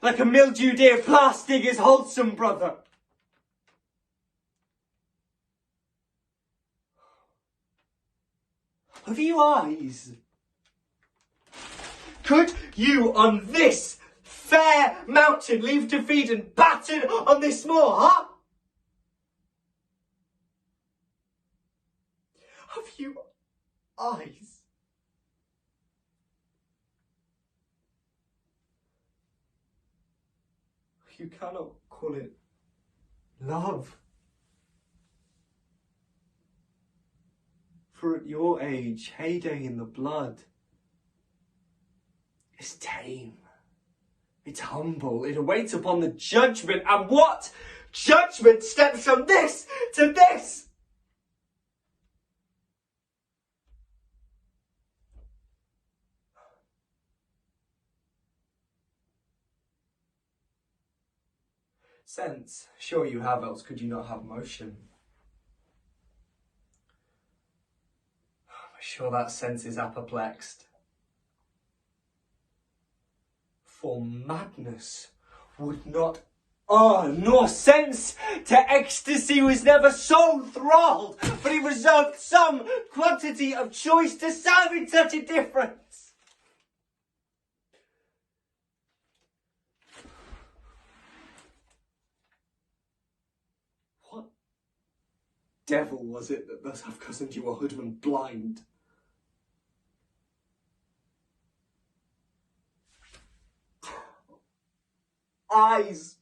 Like a mildew dear plastic is wholesome, brother. Have you eyes? Could you on this fair mountain leave to feed and batten on this moor, huh? Have you eyes? You cannot call it love. For at your age, heyday in the blood is tame. It's humble. It awaits upon the judgment. And what judgment steps from this to this? Sense, sure you have, else could you not have motion? I'm sure that sense is apoplexed. For madness would not nor sense to ecstasy was never so thralled, but it reserved some quantity of choice to salvage such a difference. What devil was it that thus have cozened you a hoodman blind? Eyes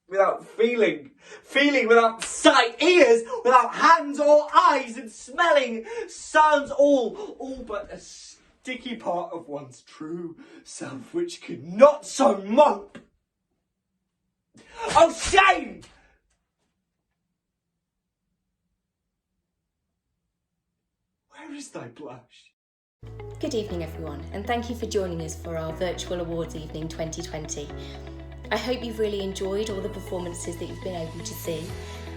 without feeling, feeling without sight, ears without hands or eyes, and smelling sounds all but a sticky part of one's true self, which could not so mope. Oh, shame! Where is thy blush? Good evening everyone, and thank you for joining us for our Virtual Awards Evening 2020. I hope you've really enjoyed all the performances that you've been able to see.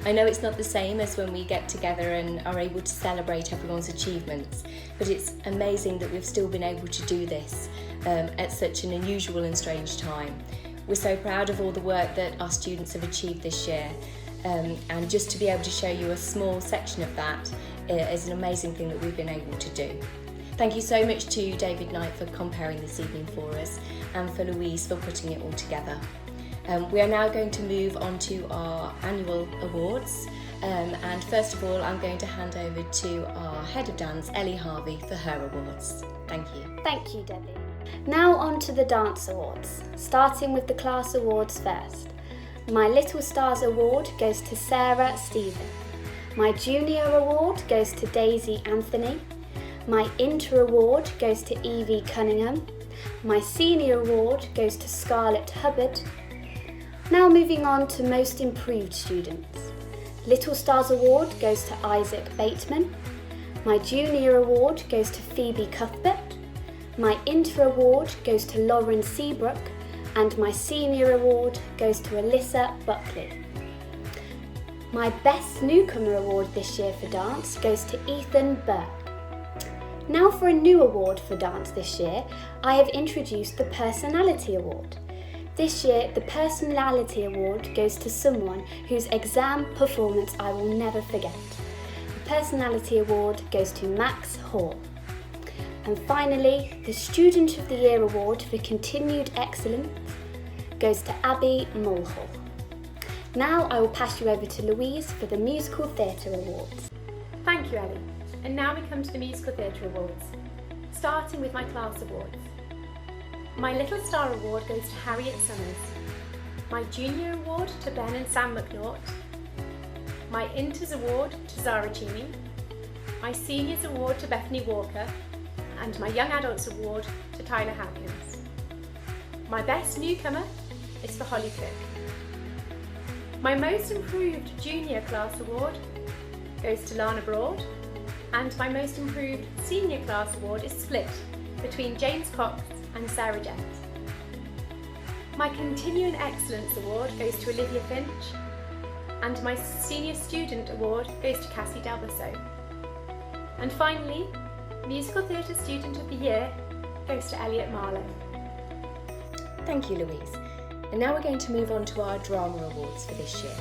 I know it's not the same as when we get together and are able to celebrate everyone's achievements, but it's amazing that we've still been able to do this at such an unusual and strange time. We're so proud of all the work that our students have achieved this year, and just to be able to show you a small section of that is an amazing thing that we've been able to do. Thank you so much to David Knight for comparing this evening for us, and for Louise for putting it all together. We are now going to move on to our annual awards, and first of all I'm going to hand over to our Head of Dance, Ellie Harvey, for her awards. Thank you. Thank you, Debbie. Now on to the Dance Awards, starting with the Class Awards first. My Little Stars Award goes to Sarah Stephen. My Junior Award goes to Daisy Anthony. My Inter Award goes to Evie Cunningham. My Senior Award goes to Scarlett Hubbard. Now moving on to Most Improved Students. Little Stars Award goes to Isaac Bateman. My junior award goes to Phoebe Cuthbert. My inter award goes to Lauren Seabrook. And my senior award goes to Alyssa Buckley. My best newcomer award this year for dance goes to Ethan Burke. Now for a new award for dance this year, I have introduced the Personality Award. This year, the Personality Award goes to someone whose exam performance I will never forget. The Personality Award goes to Max Hall. And finally, the Student of the Year Award for continued excellence goes to Abby Mulhall. Now I will pass you over to Louise for the Musical Theatre Awards. Thank you, Ellie. And now we come to the Musical Theatre Awards, starting with my class awards. My Little Star Award goes to Harriet Summers. My Junior Award to Ben and Sam McNaught. My Inters Award to Zara Cheney. My Seniors Award to Bethany Walker. And my Young Adults Award to Tyler Hawkins. My Best Newcomer is for Holly Cook. My Most Improved Junior Class Award goes to Lana Broad, and my Most Improved Senior Class Award is split between James Cox and Sarah Jett. My Continuing Excellence Award goes to Olivia Finch, and my Senior Student Award goes to Cassie Delbasso. And finally, Musical Theatre Student of the Year goes to Elliot Marlowe. Thank you, Louise. And now we're going to move on to our Drama Awards for this year.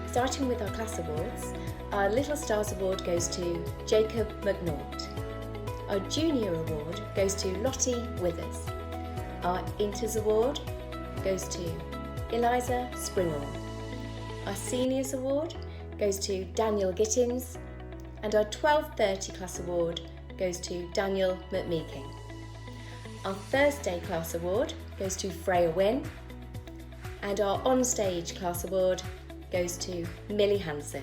Starting with our Class Awards, our Little Stars Award goes to Jacob McNaught. Our Junior Award goes to Lottie Withers. Our Inters Award goes to Eliza Springall. Our Seniors Award goes to Daniel Gittins. And our 1230 Class Award goes to Daniel McMeeking. Our Thursday Class Award goes to Freya Wynne, and our Onstage Class Award goes to Millie Hansen.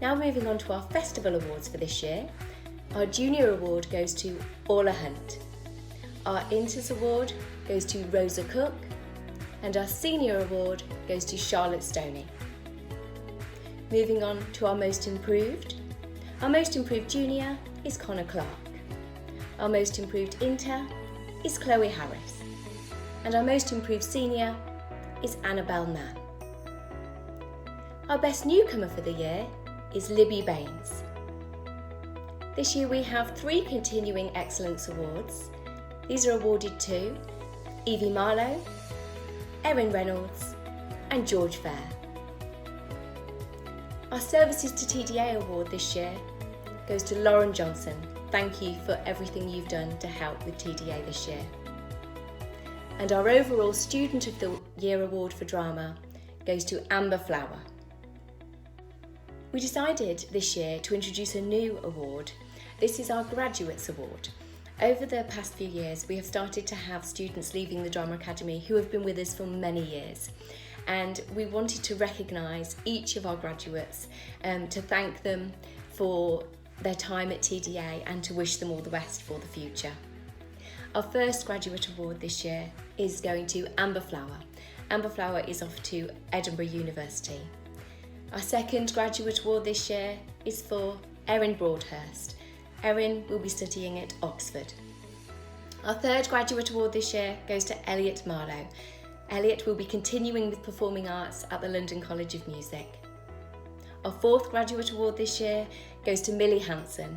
Now moving on to our Festival Awards for this year, our Junior Award goes to Orla Hunt, our Inters Award goes to Rosa Cook, and our Senior Award goes to Charlotte Stoney. Moving on to our Most Improved Junior is Connor Clark. Our Most Improved Inter is Chloe Harris. And our Most Improved Senior is Annabelle Mann. Our Best Newcomer for the year is Libby Baines. This year we have 3 Continuing Excellence Awards. These are awarded to Evie Marlowe, Erin Reynolds and George Fair. Our Services to TDA award this year goes to Lauren Johnson. Thank you for everything you've done to help with TDA this year. And our overall Student of the Year award for drama goes to Amber Flower. We decided this year to introduce a new award. This is our Graduates Award. Over the past few years, we have started to have students leaving the Drama Academy who have been with us for many years. And we wanted to recognise each of our graduates to thank them for their time at TDA and to wish them all the best for the future. Our first graduate award this year is going to Amber Flower. Amber Flower is off to Edinburgh University. Our second graduate award this year is for Erin Broadhurst. Erin will be studying at Oxford. Our third graduate award this year goes to Elliot Marlowe. Elliot will be continuing with performing arts at the London College of Music. Our fourth graduate award this year goes to Millie Hansen.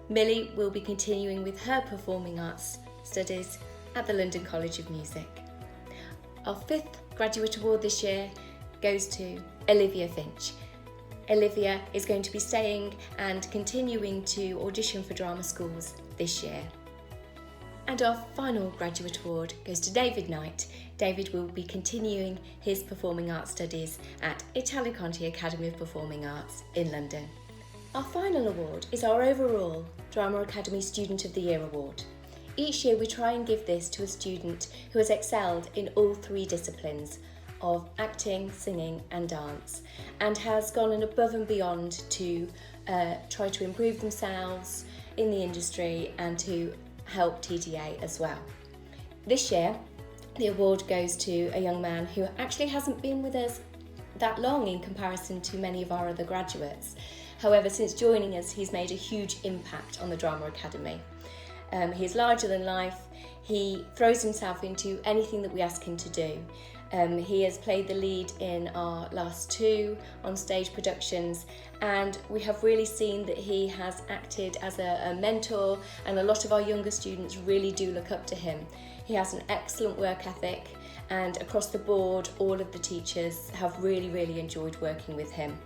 Millie will be continuing with her performing arts studies at the London College of Music. Our fifth graduate award this year goes to Olivia Finch. Olivia is going to be staying and continuing to audition for drama schools this year. And our final graduate award goes to David Knight. David will be continuing his performing arts studies at Italicante Academy of Performing Arts in London. Our final award is our overall Drama Academy Student of the Year award. Each year we try and give this to a student who has excelled in all 3 disciplines of acting, singing and dance, and has gone above and beyond to try to improve themselves in the industry and to help TDA as well. This year the award goes to a young man who actually hasn't been with us that long in comparison to many of our other graduates. However, since joining us, he's made a huge impact on the Drama Academy. He's larger than life. He throws himself into anything that we ask him to do. He has played the lead in our last 2 on-stage productions, and we have really seen that he has acted as a mentor, and a lot of our younger students really do look up to him. He has an excellent work ethic, and across the board, all of the teachers have really enjoyed working with him.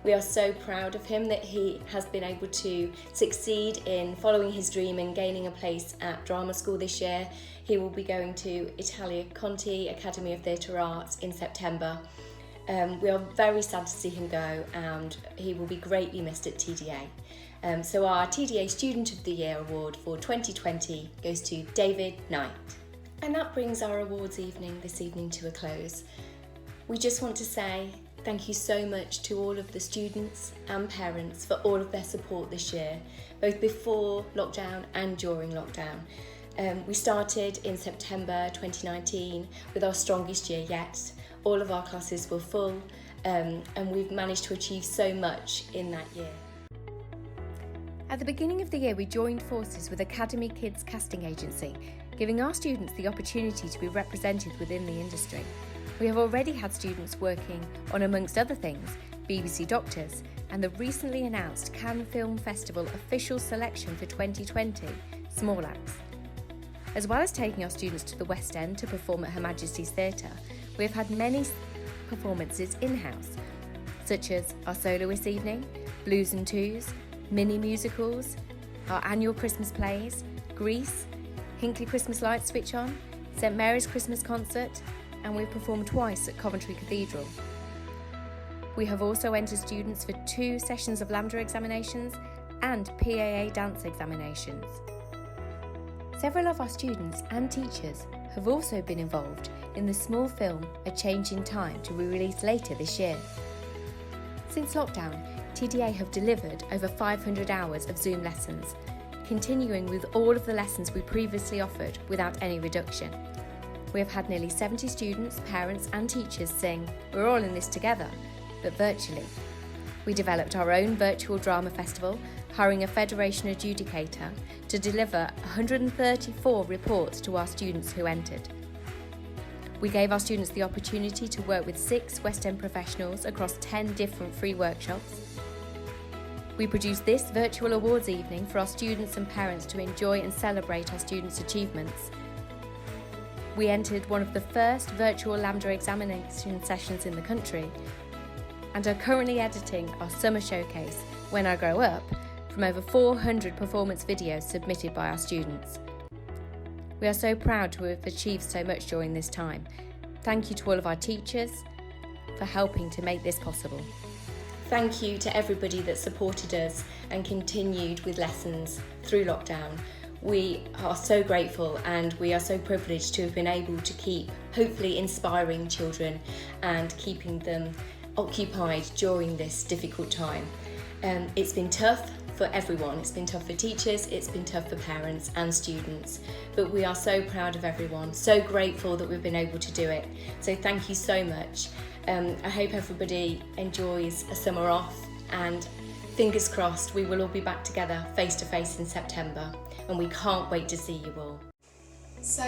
We are so proud of him that he has been able to succeed in following his dream and gaining a place at drama school this year. He will be going to Italia Conti Academy of Theatre Arts in September. We are very sad to see him go, and he will be greatly missed at TDA. So our TDA Student of the Year award for 2020 goes to David Knight. And that brings our awards evening this evening to a close. We just want to say thank you so much to all of the students and parents for all of their support this year, both before lockdown and during lockdown. We started in September 2019 with our strongest year yet. All of our classes were full, and we've managed to achieve so much in that year. At the beginning of the year, we joined forces with Academy Kids Casting Agency, giving our students the opportunity to be represented within the industry. We have already had students working on, amongst other things, BBC Doctors and the recently announced Cannes Film Festival official selection for 2020, Small Acts. As well as taking our students to the West End to perform at Her Majesty's Theatre, we have had many performances in-house, such as our soloist evening, Blues and Twos, mini musicals, our annual Christmas plays, Grease, Hinckley Christmas Lights Switch On, St Mary's Christmas Concert, and we've performed twice at Coventry Cathedral. We have also entered students for 2 sessions of LAMDA examinations and PAA dance examinations. Several of our students and teachers have also been involved in the small film A Change in Time to be released later this year. Since lockdown, TDA have delivered over 500 hours of Zoom lessons, continuing with all of the lessons we previously offered without any reduction. We have had nearly 70 students, parents and teachers sing "We're all in this together," but virtually. We developed our own virtual drama festival, hiring a federation adjudicator to deliver 134 reports to our students who entered. We gave our students the opportunity to work with 6 West End professionals across 10 different free workshops. We produced this virtual awards evening for our students and parents to enjoy and celebrate our students' achievements. We entered one of the first virtual LAMDA examination sessions in the country and are currently editing our summer showcase, When I Grow Up, from over 400 performance videos submitted by our students. We are so proud to have achieved so much during this time. Thank you to all of our teachers for helping to make this possible. Thank you to everybody that supported us and continued with lessons through lockdown. We are so grateful, and we are so privileged to have been able to keep hopefully inspiring children and keeping them occupied during this difficult time. It's been tough for everyone. It's been tough for teachers, it's been tough for parents and students, but we are so proud of everyone, so grateful that we've been able to do it. So thank you so much. I hope everybody enjoys a summer off, and fingers crossed we will all be back together face to face in September, and we can't wait to see you all. So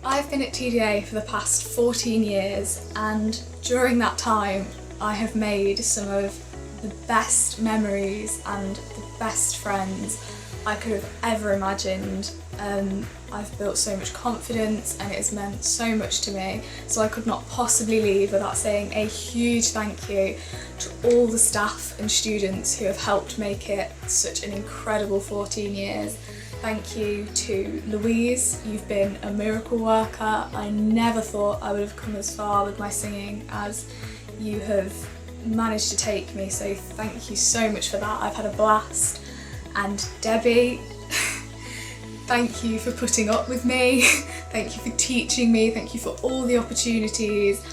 I've been at TDA for the past 14 years, and during that time I have made some of the best memories and the best friends I could have ever imagined. I've built so much confidence and it has meant so much to me, so I could not possibly leave without saying a huge thank you to all the staff and students who have helped make it such an incredible 14 years. Thank you to Louise, you've been a miracle worker. I never thought I would have come as far with my singing as you have managed to take me, so thank you so much for that. I've had a blast. And Debbie, thank you for putting up with me, thank you for teaching me, thank you for all the opportunities.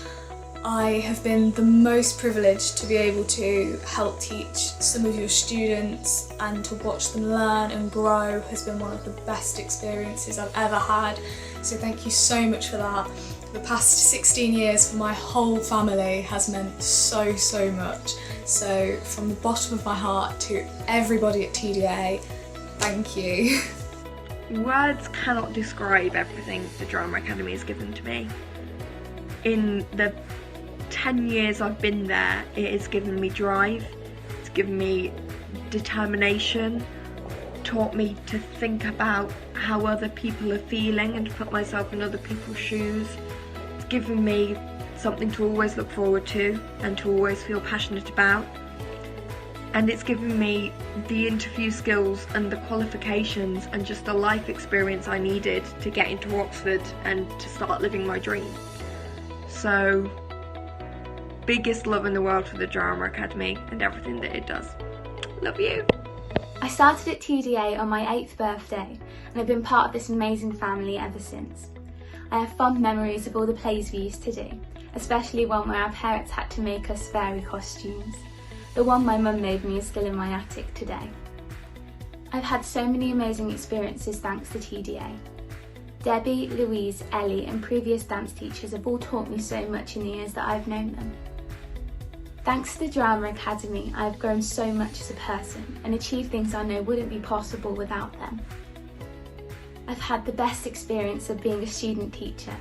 I have been the most privileged to be able to help teach some of your students, and to watch them learn and grow has been one of the best experiences I've ever had, so thank you so much for that. the past 16 years for my whole family has meant so much. So from the bottom of my heart to everybody at TDA, thank you. Words cannot describe everything the Drama Academy has given to me. In the 10 years I've been there, it has given me drive, it's given me determination, taught me to think about how other people are feeling and to put myself in other people's shoes. It's given me something to always look forward to and to always feel passionate about. And it's given me the interview skills and the qualifications and just the life experience I needed to get into Oxford and to start living my dream. So, biggest love in the world for the Drama Academy and everything that it does. Love you. I started at TDA on my 8th birthday and have been part of this amazing family ever since. I have fond memories of all the plays we used to do, especially one where our parents had to make us fairy costumes. The one my mum made me is still in my attic today. I've had so many amazing experiences thanks to TDA. Debbie, Louise, Ellie and previous dance teachers have all taught me so much in the years that I've known them. Thanks to the Drama Academy, I have grown so much as a person and achieved things I know wouldn't be possible without them. I've had the best experience of being a student teacher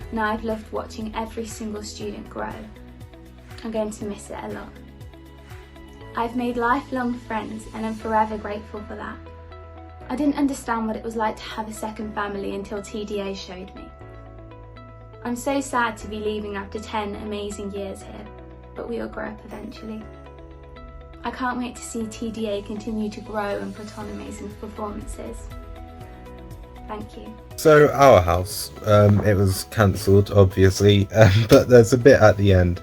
and I've loved watching every single student grow. I'm going to miss it a lot. I've made lifelong friends and I'm forever grateful for that. I didn't understand what it was like to have a second family until TDA showed me. I'm so sad to be leaving after 10 amazing years here, but we will grow up eventually. I can't wait to see TDA continue to grow and put on amazing performances. Thank you. So our house, it was cancelled obviously, but there's a bit at the end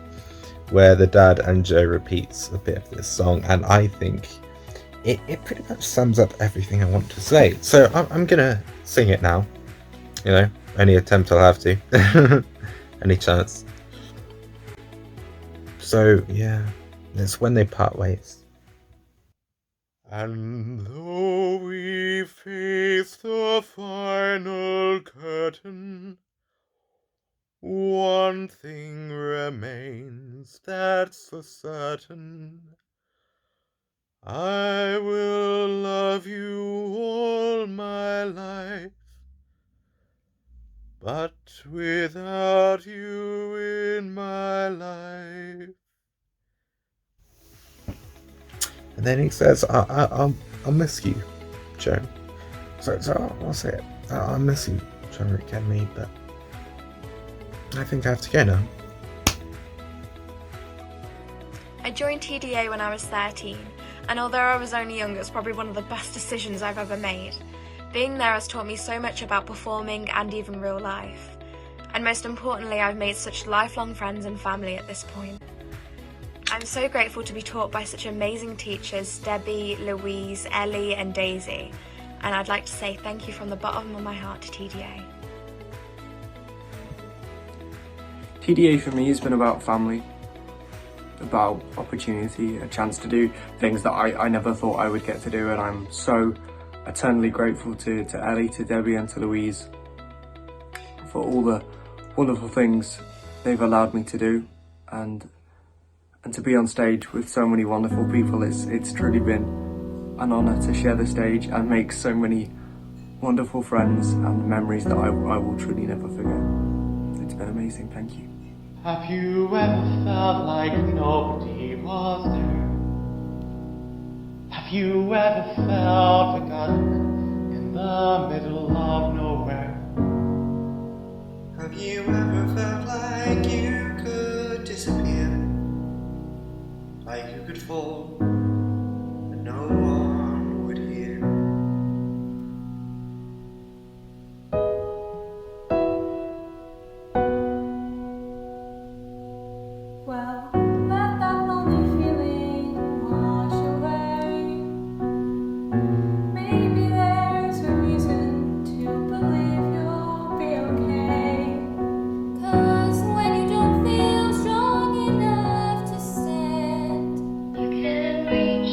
where the dad and Joe repeats a bit of this song, and I think it pretty much sums up everything I want to say. So I'm gonna sing it now, you know, any attempt I'll have to, any chance. So yeah, it's when they part ways. And though we face the final curtain, one thing remains, that's for certain. I will love you all my life, but without you in my life. And then he says, I'll miss you, Joe. So I'll say it. I'll miss you, Drama Academy, but I think I have to go now. I joined TDA when I was 13, and although I was only young, it was probably one of the best decisions I've ever made. Being there has taught me so much about performing and even real life. And most importantly, I've made such lifelong friends and family at this point. I'm so grateful to be taught by such amazing teachers, Debbie, Louise, Ellie and Daisy, and I'd like to say thank you from the bottom of my heart to TDA. TDA for me has been about family, about opportunity, a chance to do things that I never thought I would get to do, and I'm so eternally grateful to Ellie, to Debbie and to Louise for all the wonderful things they've allowed me to do, and to be on stage with so many wonderful people. It's truly been an honour to share the stage and make so many wonderful friends and memories that I will truly never forget. It's been amazing, thank you. Have you ever felt like nobody was there? Have you ever felt forgotten in the middle of nowhere? Have you ever felt like you could disappear? Like you could fall, but no one would hear? Well, let that lonely feeling wash away. Maybe there's a reason to believe you'll be okay. 'Cause when you don't feel strong enough to stand, you can reach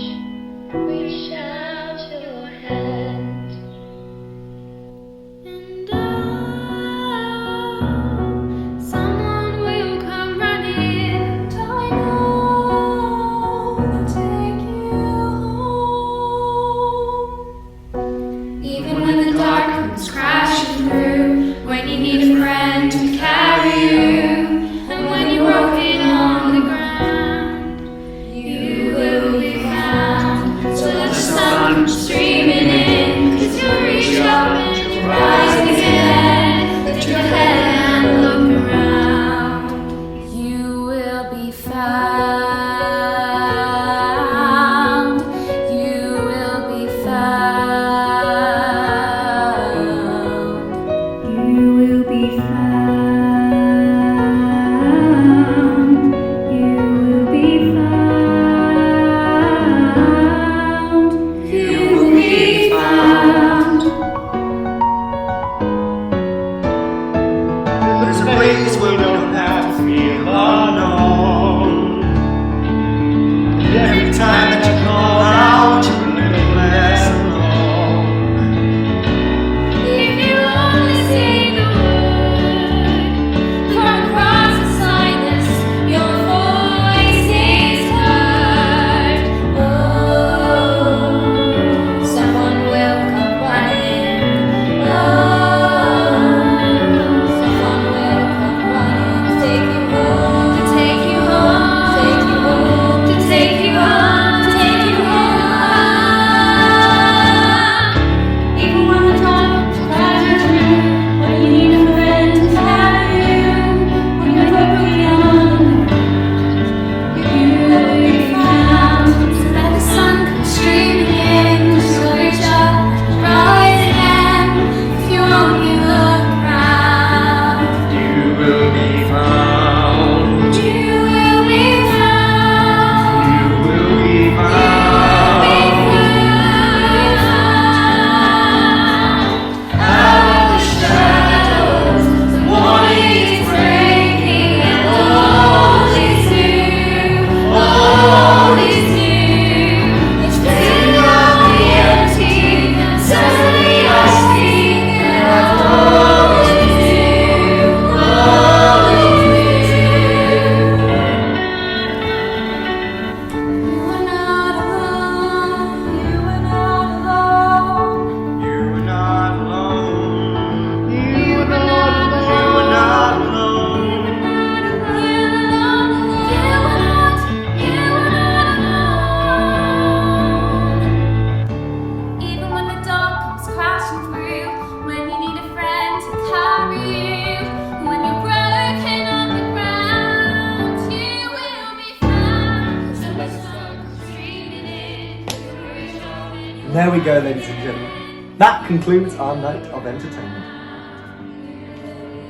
There we go, ladies and gentlemen. That concludes our night of entertainment.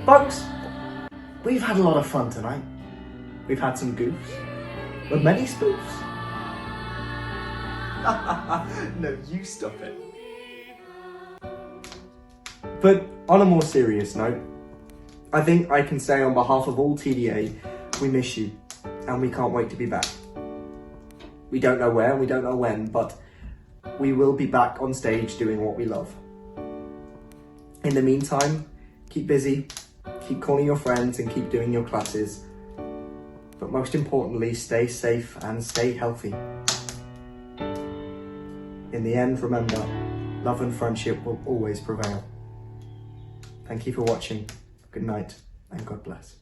Folks, we've had a lot of fun tonight. We've had some goofs, but many spoofs. No, you stop it. But on a more serious note, I think I can say on behalf of all TDA, we miss you and we can't wait to be back. We don't know where and we don't know when, but we will be back on stage doing what we love. In the meantime, keep busy, keep calling your friends and keep doing your classes. But most importantly, stay safe and stay healthy. In the end, remember, love and friendship will always prevail. Thank you for watching. Good night and God bless.